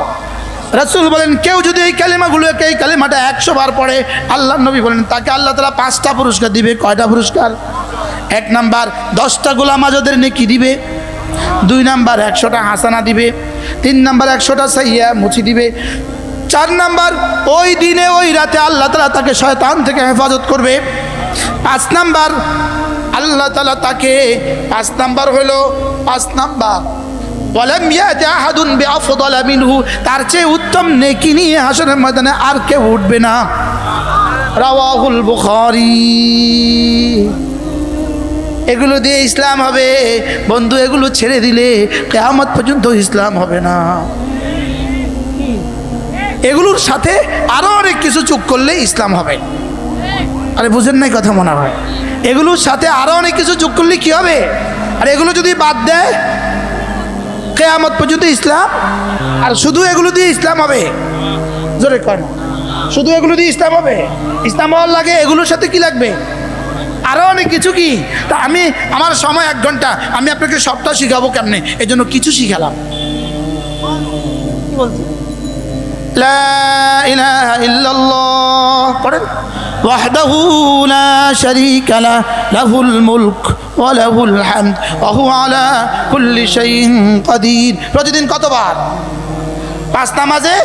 রাসূল বলেন কেউ যদি এই কালেমাগুলোকে, এই কালেমাটা 100 বার পড়ে, আল্লাহর নবী বলেন তাকে আল্লাহ তাআলা 5টা পুরস্কার দিবে। কয়টা পুরস্কার? 1 নাম্বার 10টা গোলাম আজাদের নেকি দিবে, 2 নাম্বার 100টা হাসানা দিবে, 3 নাম্বার 100টা সাইয়্যা মুছি দিবে, 4 নাম্বার ওই দিনে ওই রাতে আল্লাহ তাআলা তাকে শয়তান থেকে হেফাজত করবে, 5 নাম্বার আল্লাহ তাআলা তাকে 5 নাম্বার হলো 5 নাম্বার ওয়ালাম ইয়াতি আহাদুন বিআফদালা মিনহু, তার চেয়ে উত্তম নেকি নিয়ে হাসরের ময়দানে আর কেউ উঠবে না। রাওয়াহুল বুখারী। এগুলো দিয়ে ইসলাম হবে বন্ধু, এগুলো ছেড়ে দিলে কিয়ামত পর্যন্ত ইসলাম হবে না। এগুলোর সাথে আরো অনেক কিছু যোগ করলে ইসলাম হবে। আরে বুঝেন নাই কথা মনে হয়? এগুলোর সাথে আরো অনেক কিছু যোগ করলে কি হবে? আর এগুলো যদি বাদ দেয় কিয়ামত পর্যন্ত ইসলাম। আর শুধু এগুলো দিয়ে ইসলাম হবে? জোরে কর না। শুধু এগুলো দিয়ে ইসলাম হবে? ইসলাম হওয়ার লাগে এগুলোর সাথে কি লাগবে? আরো অনেক কিছু। কি তা আমি আমার সময় 1 ঘন্টা, আমি আপনাকে সবটা শিখাবো কেমনে, এই জন্য কিছু শিখালাম। কি বলছি? লা ইলাহা ইল্লাল্লাহ পড়েন। ওয়াহদাহু লা শারীকা লাহু লাহুল মুলক ওয়া লাহুল হামদ ওয়া হুয়া আলা কুল্লি শাইইন কাদির। প্রতিদিন কতবার? 5 নামাজে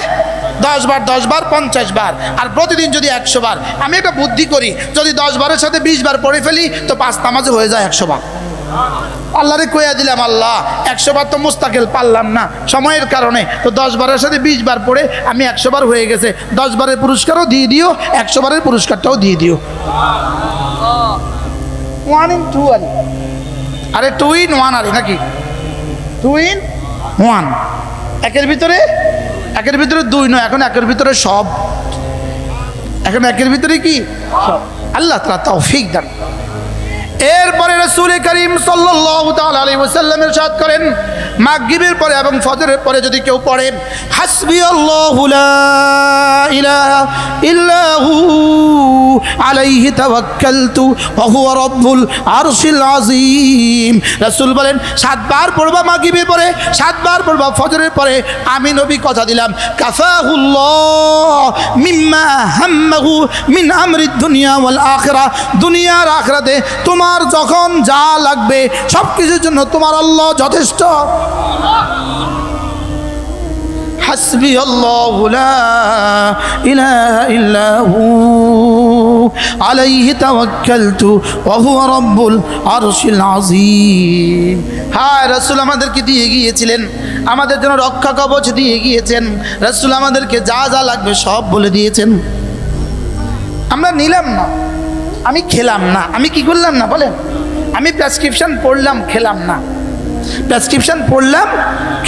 10 বার, 10 বার 50 বার, আর প্রতিদিন যদি 100 বার। আমি একটা বুদ্ধি করি, যদি 10 বারের সাথে 20 বার পড়ে ফেলি তো 5 নামাজে হয়ে যায় 100 বার। আল্লাহরে কইয়া দিলাম, আল্লাহ 100 বার তো মুস্তাকিল পারলাম না সময়ের কারণে, তো 10 বারের সাথে 20 বার পড়ে আমি 100 বার হয়ে গেছে। 10 বারের পুরস্কারও দিয়ে দিও, 100 বারের পুরস্কারটাও দিয়ে দিও। 1 in 2 আরে, আরে 2 in 1 আরে নাকি? 2 in 1। একের ভিতরে 2 নয়, এখন একের ভিতরে সব। এখন একের ভিতরে কি সব। আল্লাহ তাআলা তৌফিক দান। এরপরে রাসূল করিম সাল্লাল্লাহু তাআলা আলাইহি ওয়াসাল্লাম ইরশাদ করেন, মাগরিবের পরে এবং ফজরের পরে যদি কেউ পড়ে হাসবিয়াল্লাহু লা ইলাহা ইল্লা হু আলাইহি তাওয়াক্কালতু ওয়া হুয়া রাব্বুল আরশিল আযীম। রাসূল বলেন 7 বার পড়বা মাগরিবের পরে, 7 বার পড়বা ফজরের পরে, আমি নবী কথা দিলাম কাফাহুল্লাহ মিম্মা হাম্মাহু মিন আমরিদ দুনিয়া ওয়াল আখিরা। দুনিয়ার আখিরাতে তোমার যখন যা লাগবে সব কিছুর জন্য তোমার আল্লাহ যথেষ্ট। হাসবিয়াল্লাহু লা ইলাহা ইল্লা হু আলাইহি তাওয়াক্কালতু ওয়া হুয়া রাব্বুল আরশিল আযীম। হ্যাঁ, রাসূল আমাদেরকে দিয়ে গিয়েছিলেন, আমাদের জন্য রক্ষা কবচ দিয়ে গিয়েছেন। রাসূল আমাদেরকে যা যা লাগবে সব বলে দিয়েছেন। আমরা নিলাম না, আমি খেলাম না, আমি কি করলাম না বলেন, আমি প্রেসক্রিপশন পড়লাম খেলাম না, প্রেসক্রিপশন পড়লাম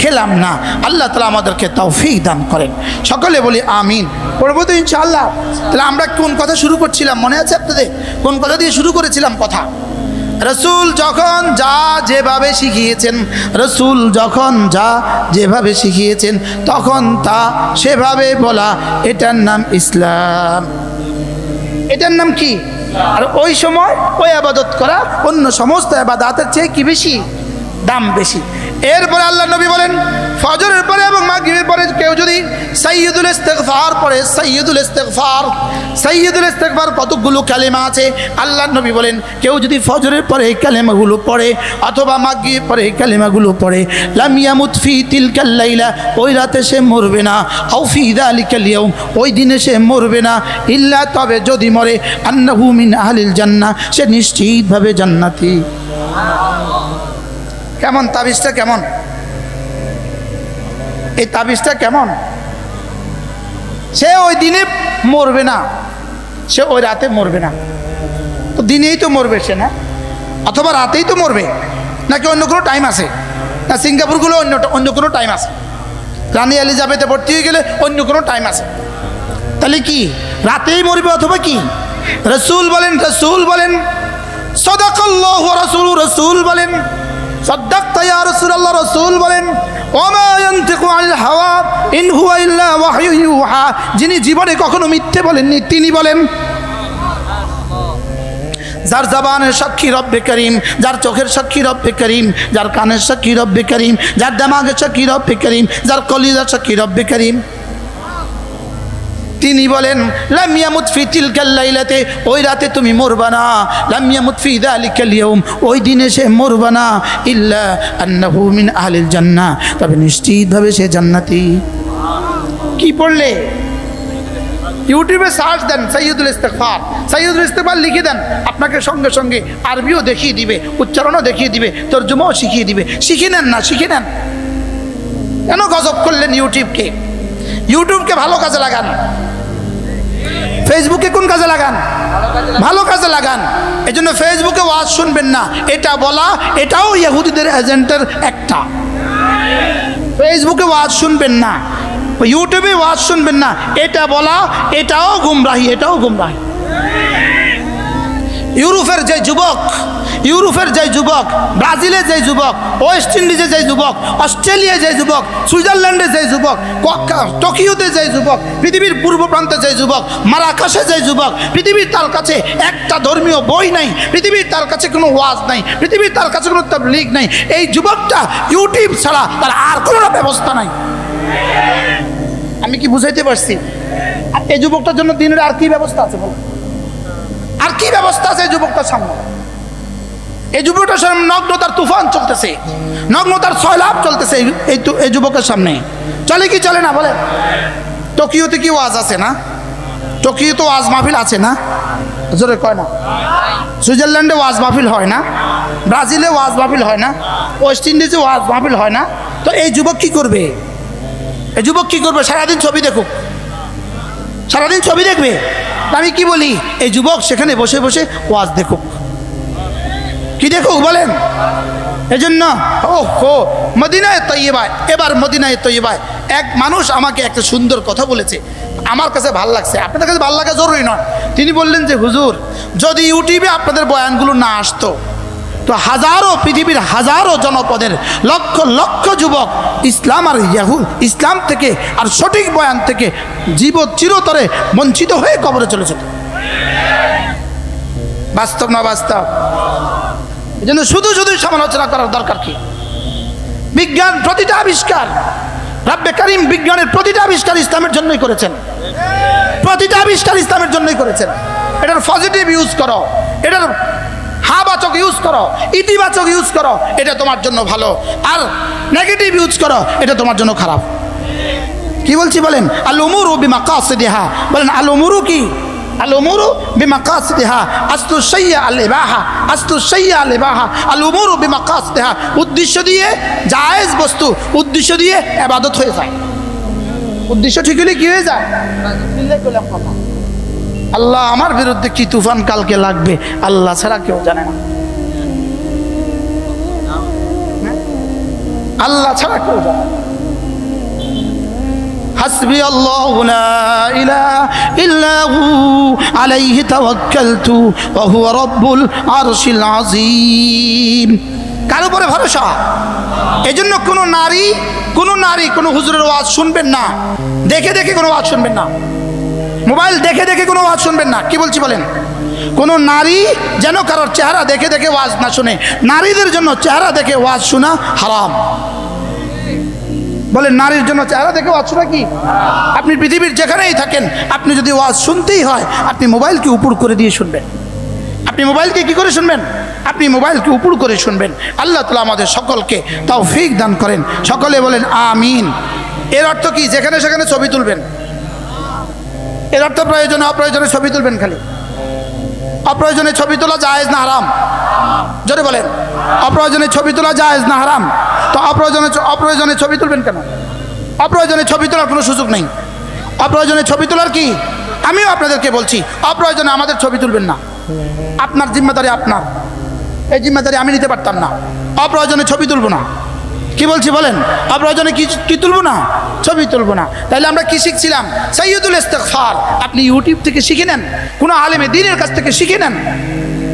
খেলাম না। আল্লাহ তাআলা আমাদেরকে তৌফিক দান করেন। সকলে বলি আমিন। পড়বো তো ইনশাআল্লাহ। তাহলে আমরা কোন কথা শুরু করছিলাম মনে আছে আপনাদের? কোন কথা দিয়ে শুরু করেছিলাম কথা? রাসূল যখন যা যেভাবে শিখিয়েছেন, রাসূল যখন যা যেভাবে শিখিয়েছেন তখন তা সেভাবে বলা, এটার নাম ইসলাম। এটার নাম কি? আর ওই সময় ওই ইবাদত করা অন্য সমস্ত ইবাদতের চেয়ে কি বেশি? দাম বেশি। এরপরে আল্লাহ নবী বলেন ফজরের পরে এবং মাগরিবের পরে কেউ যদি সাইয়্যিদুল ইস্তিগফার পড়ে, সাইয়্যিদুল ইস্তিগফার, সাইয়্যিদুল ইস্তিগফার কতগুলো কালেমা আছে আল্লাহ নবী বলেন কেউ যদি ফজরের পরে এই কালেমাগুলো পড়ে অথবা মাগরিবের পরে এই কালেমাগুলো পড়ে, লাম ইয়ামুত ফি তিলকাল লাইলা, ওই রাতে সে মরবে না, আও ফি যালিকাল ইয়াউম, ওই দিনে সে মরবে না, ইল্লা, তবে যদি মরে, আন্নাহু মিন আহলিল জান্নাহ, সে নিশ্চিতভাবে জান্নাতি। কেমন তাবিজটা? কেমন এই তাবিজটা? কেমন? সে ওই দিনে মরবে না, সে ওই রাতে মরবে না। তো দিনেই তো মরবে সে, না? অথবা রাতেই তো মরবে, নাকি অন্য কোনো টাইম আছে? না সিঙ্গাপুরগুলো অন্য কোনো টাইম আছে, রানী এলিজাবেথে ভর্তি হয়ে গেলে অন্য কোনো টাইম আছে। তাহলে কি রাতেই মরবে অথবা কি? রাসূল বলেন সাদাকাল্লাহু ওয়া রাসূলুহু, রাসূল বলেন সাদাক্তা ইয়া রাসূলুল্লাহ, রাসূল বলেন ওমা ইয়ানতিকু আনিল হাওয়া ইন হুয়া ইল্লা ওয়াহয়ু ইউহা, যিনি জীবনে কখনো মিথ্যে বলেননি তিনি বলেন। যার জবানের সাক্ষী রব্বে করিম, যার চোখের সাক্ষী রব্বে করিম, যার কানের সাক্ষী রব্বে করিম, যার দিমাগের সাক্ষী রব্বে করিম, যার কলিজার সাক্ষী রব্বে করিম, তিনি বলেন লাম ইয়ামুত ফি তিলকাল লাইলাতে, ওই রাতে তুমি মরবা না, লাম ইয়ামুত ফি যালিকাল ইয়াউম, ওই দিনে সে মরবা না, ইল্লা আন্নাহু মিন আহলিল জান্নাহ, তবে নিশ্চিতভাবে সে জান্নাতি। কি পড়লে? ইউটিউবে সার্চ দেন সাইয়্যিদুল ইস্তিগফার, সাইয়্যিদুল ইস্তিগফার লিখে দেন, আপনাকে সঙ্গে সঙ্গে আরবিও দেখিয়ে দিবে, উচ্চারণও দেখিয়ে দিবে, তর্জমাও শিখিয়ে দিবে। শিখে নেন না, শিখে নেন। কেন গজব করলেন ইউটিউবকে? ইউটিউবকে ভালো কাজে লাগান। ফেসবুকে কোন কাজে লাগান? ভালো কাজে লাগান। এই জন্য ফেসবুকে ওয়াজ শুনবেন না, এটা বলা এটাও ইহুদিদের এজেন্টের একটা। ফেসবুকে ওয়াজ শুনবেন না, ইউটিউবে ওয়াজ শুনবেন না, এটা বলা এটাও গুমরাহি, এটাও গুমরাহি। ইউরোপের যে যুবক, ব্রাজিলে যে যুবক, ওয়েস্ট ইন্ডিজে যে যুবক, অস্ট্রেলিয়ায় যে যুবক, সুইজারল্যান্ডে যে যুবক, টোকিওতে যে যুবক, পৃথিবীর পূর্ব প্রান্তে যে যুবক, মারাকাশে যে যুবক, পৃথিবীর তার কাছে একটা ধর্মীয় বই নাই, পৃথিবীর তার কাছে কোনো ওয়াজ নাই, পৃথিবীর তার কাছে কোনো তাবলীগ নাই, এই যুবকটা ইউটিউব ছাড়া তার আর কোনো ব্যবস্থা নাই। আমি কি বুঝাইতে পারছি? আর এই যুবকটার জন্য দিনের আর কি ব্যবস্থা আছে বলো? আর কি ব্যবস্থা আছে এই যুবকটার সামনে? এই যুবকটার সামনে নগ্নতার তুফান চলতেছে, নগ্নতার সয়লাভ চলতেছে এই যুবকের সামনে। চলে কি চলে না বলে? টোকিওতে কি ওয়াজ আছে না? টোকিওতে ওয়াজ মাহফিল আছে না? জোরে কয় না? সুইজারল্যান্ডে ওয়াজ মাহফিল হয় না? ব্রাজিলে ওয়াজ মাহফিল হয় না? ওয়েস্ট ইন্ডিজে ওয়াজ মাহফিল হয় না? তো এই যুবক কি করবে? এই যুবক কি করবে? সারাদিন ছবি দেখুক, সারাদিন ছবি দেখবে। আমি কি বলি, এই যুবক সেখানে বসে বসে ওয়াজ দেখুক। কি দেখুক বলেন? এই জন্য মদিনায়ে তৈয়বায়, এবার মদিনায়ে তৈয়বায় এক মানুষ আমাকে একটা সুন্দর কথা বলেছে, আমার কাছে ভাল লাগছে, আপনাদের কাছে ভাল লাগা জরুরি নয়। তিনি বললেন যে হুজুর, যদি ইউটিউবে আপনাদের বয়ানগুলো না আসতো তো পৃথিবীর হাজারো জনপদের লক্ষ লক্ষ যুবক ইসলাম আর ইসলাম থেকে আর সঠিক বয়ান থেকে চিরতরে বঞ্চিত হয়ে কবরে চলে যেত। বাস্তব না বাস্তব? এই জন্য শুধু সমালোচনা করার দরকার কি? বিজ্ঞান প্রতিটা আবিষ্কার, রব্বে কারীম বিজ্ঞানের প্রতিটা আবিষ্কার ইসলামের জন্যই করেছেন, প্রতিটা আবিষ্কার ইসলামের জন্যই করেছেন। এটার পজিটিভ ইউজ করো, এটার হাবাচক ইউজ করো, ইতিবাচক ইউজ করো, এটা তোমার জন্য ভালো, আর নেগেটিভ ইউজ করো, এটা তোমার জন্য খারাপ। কি বলছি বলেন? আল উমুরু বিমাকাসিদিহা, বলেন আল উমুরু কি? আল উমুরু বিমাকাসিদিহা, আসলু শাইয়া আল ইবাহা, আসলু শাইয়া আল ইবাহা, আল উমুরু বিমাকাসিদিহা। উদ্দেশ্য দিয়ে জায়েজ বস্তু, উদ্দেশ্য দিয়ে ইবাদত হয়ে যায়। উদ্দেশ্য ঠিক হলে কি হয়ে যায়? আল্লাহ আমার বিরুদ্ধে কি তুফান কালকে লাগবে আল্লাহ ছাড়া কেউ জানে না, আল্লাহ ছাড়া কেউ জানে না। হাসবি আল্লাহু লা ইলাহা ইল্লা হু আলাইহি তাওয়াক্কালতু ওয়া হুয়া রাব্বুল আরশিল আযীম। কার উপরে ভরসা? এজন্য কোনো নারী কোনো হুজুরের ওয়াজ শুনবেন না, দেখে দেখে কোনো ওয়াজ শুনবেন না, মোবাইল দেখে দেখে কোনো ওয়াজ শুনবেন না। কি বলছি বলেন? কোনো নারী যেন কারোর চেহারা দেখে দেখে ওয়াজ না শুনে। নারীদের জন্য চেহারা দেখে ওয়াজ শোনা হারাম। বলেন, নারীর জন্য চেহারা দেখে ওয়াজ শোনা কি? আপনি পৃথিবীর যেখানেই থাকেন, আপনি যদি ওয়াজ শুনতেই হয়, আপনি মোবাইলকে উপর করে দিয়ে শুনবেন। আপনি মোবাইলকে কি করে শুনবেন? আপনি মোবাইলকে উপর করে শুনবেন। আল্লাহ তাআলা আমাদের সকলকে তৌফিক দান করেন। সকলে বলেন আমিন। এর অর্থ কি? যেখানে সেখানে ছবি তুলবেন, এর অর্থ প্রয়োজনে অপ্রয়োজনে ছবি তুলবেন? খালি অপ্রয়োজনে ছবি তোলা জায়েজ না হারাম? জোরে বলেন, অপ্রয়োজনে ছবি তোলা জায়েজ না হারাম? তো অপ্রয়োজনে ছবি তুলবেন কেন? অপ্রয়োজনে ছবি তোলার কোনো সুযোগ নেই। অপ্রয়োজনে ছবি তোলার কি? আমিও আপনাদেরকে বলছি, অপ্রয়োজনে আমাদের ছবি তুলবেন না। আপনার জিম্মেদারি আপনার, এই জিম্মেদারি আমি নিতে পারতাম না। অপ্রয়োজনে ছবি তুলব না। কি বলছি বলেন? অপ্রয়োজনে কি তুলবো না? ছবি তুলবো না। তাহলে আমরা কি শিখছিলাম? সাইয়্যিদুল ইস্তিগফার। আপনি ইউটিউব থেকে শিখে নেন, কোনো আলেমে দ্বীনের কাছ থেকে শিখে নেন।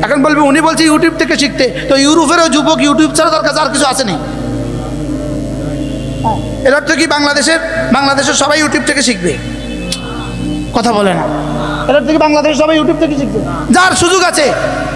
এখন বলবে উনি বলছে ইউটিউব থেকে শিখতে, তো ইউরোপেরও যুবক ইউটিউব ছাড়া তার কাছে আর কিছু আসেনি। এর অর্থ কি বাংলাদেশের সবাই ইউটিউব থেকে শিখবে? কথা বলে না। এর অর্থ কি বাংলাদেশের সবাই ইউটিউব থেকে শিখবে? যার সুযোগ আছে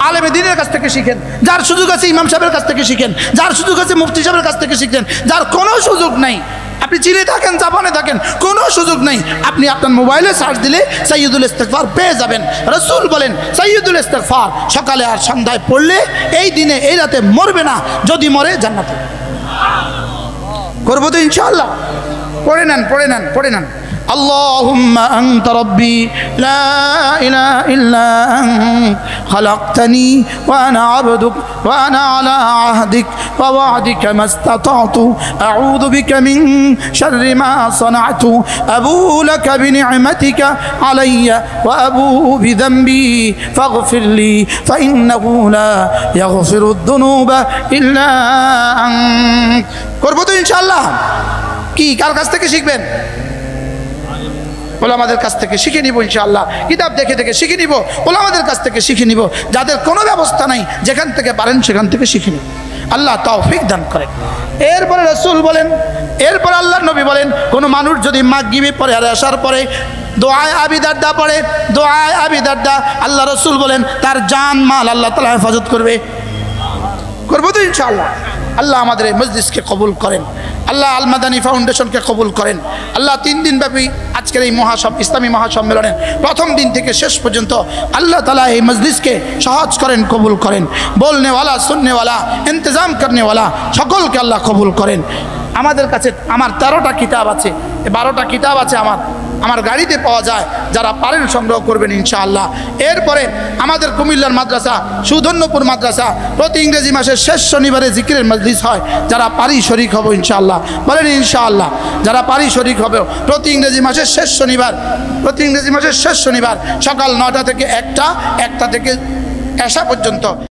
আলেমে দ্বীনের কাছ থেকে শিখেন, যার সুযোগ আছে ইমাম সাহেবের কাছ থেকে শিখেন, যার সুযোগ আছে মুফতি সাহেবের কাছ থেকে শিখেন। যার কোনো সুযোগ নাই, আপনি চীনে থাকেন, জাপানে থাকেন, কোনো সুযোগ নেই, আপনি আপনার মোবাইলে সার্চ দিলে সাইয়্যিদুল ইস্তিগফার পেয়ে যাবেন। রাসূল বলেন সাইয়্যিদুল ইস্তিগফার সকালে আর সন্ধ্যায় পড়লে এই দিনে এই রাতে মরবে না, যদি মরে জান্নাতে। করবো তো ইনশাআল্লাহ। পড়ে নেন। اللهم أنت ربي لا إله إلا أنت خلقتني وأنا عبدك وأنا على عهدك ووعدك ما استطعت أعوذ بك من شر ما صنعت أبوء لك بنعمتك علي وأبوء بذنبي فاغفر لي فإنه لا يغفر الذنوب إلا أنت। করবো তো ইনশাআল্লাহ। কি কার কাছ থেকে শিখবেন? ওলামাদের কাছ থেকে শিখে নিব ইনশাআল্লাহ। কিতাব দেখে দেখে শিখে নিব, ওলামাদের কাছ থেকে শিখে নিব। যাদের কোনো ব্যবস্থা নাই, যেখান থেকে পারেন সেখান থেকে শিখে নিব। আল্লাহ তৌফিক দান করেন। এরপরে রাসূল বলেন, এরপর আল্লাহর নবী বলেন, কোনো মানুষ যদি মাগরিবে পরে আর আসার পরে দোয়ায়ে আবি দারদা পড়ে, দোয়ায়ে আবি দারদা, আল্লাহ রাসূল বলেন তার জান মাল আল্লাহ তাআলা হেফাজত করবে। করবো তো ইনশাআল্লাহ। আল্লাহ আমাদের এই মজলিসকে কবুল করেন, আল্লাহ আল মাদানী ফাউন্ডেশনকে কবুল করেন। আল্লাহ 3 দিন ব্যাপী আজকের এই ইসলামী মহাসম্মেলনের প্রথম দিন থেকে শেষ পর্যন্ত আল্লাহ তাআলা এই মজলিসকে সহজ করেন, কবুল করেন। বলনেওয়ালা, শুননেওয়ালা, ইন্তজাম করনেওয়ালা সকলকে আল্লাহ কবুল করেন। আমাদের কাছে আমার 13টা কিতাব আছে, 12টা কিতাব আছে আমার গাড়িতে পাওয়া যায়, যারা পারেন সংগ্রহ করবেন ইনশাআল্লাহ। এরপরে আমাদের কুমিল্লার মাদ্রাসা সুধন্যপুর মাদ্রাসা প্রতি ইংরেজি মাসের শেষ শনিবারে জিকিরের মজলিস হয়, যারা পারি শরীক হব ইনশাআল্লাহ। বলেন ইনশাআল্লাহ। যারা পারি শরীক হবে প্রতি ইংরেজি মাসের শেষ শনিবার সকাল 9টা থেকে 1টা থেকে এশা পর্যন্ত।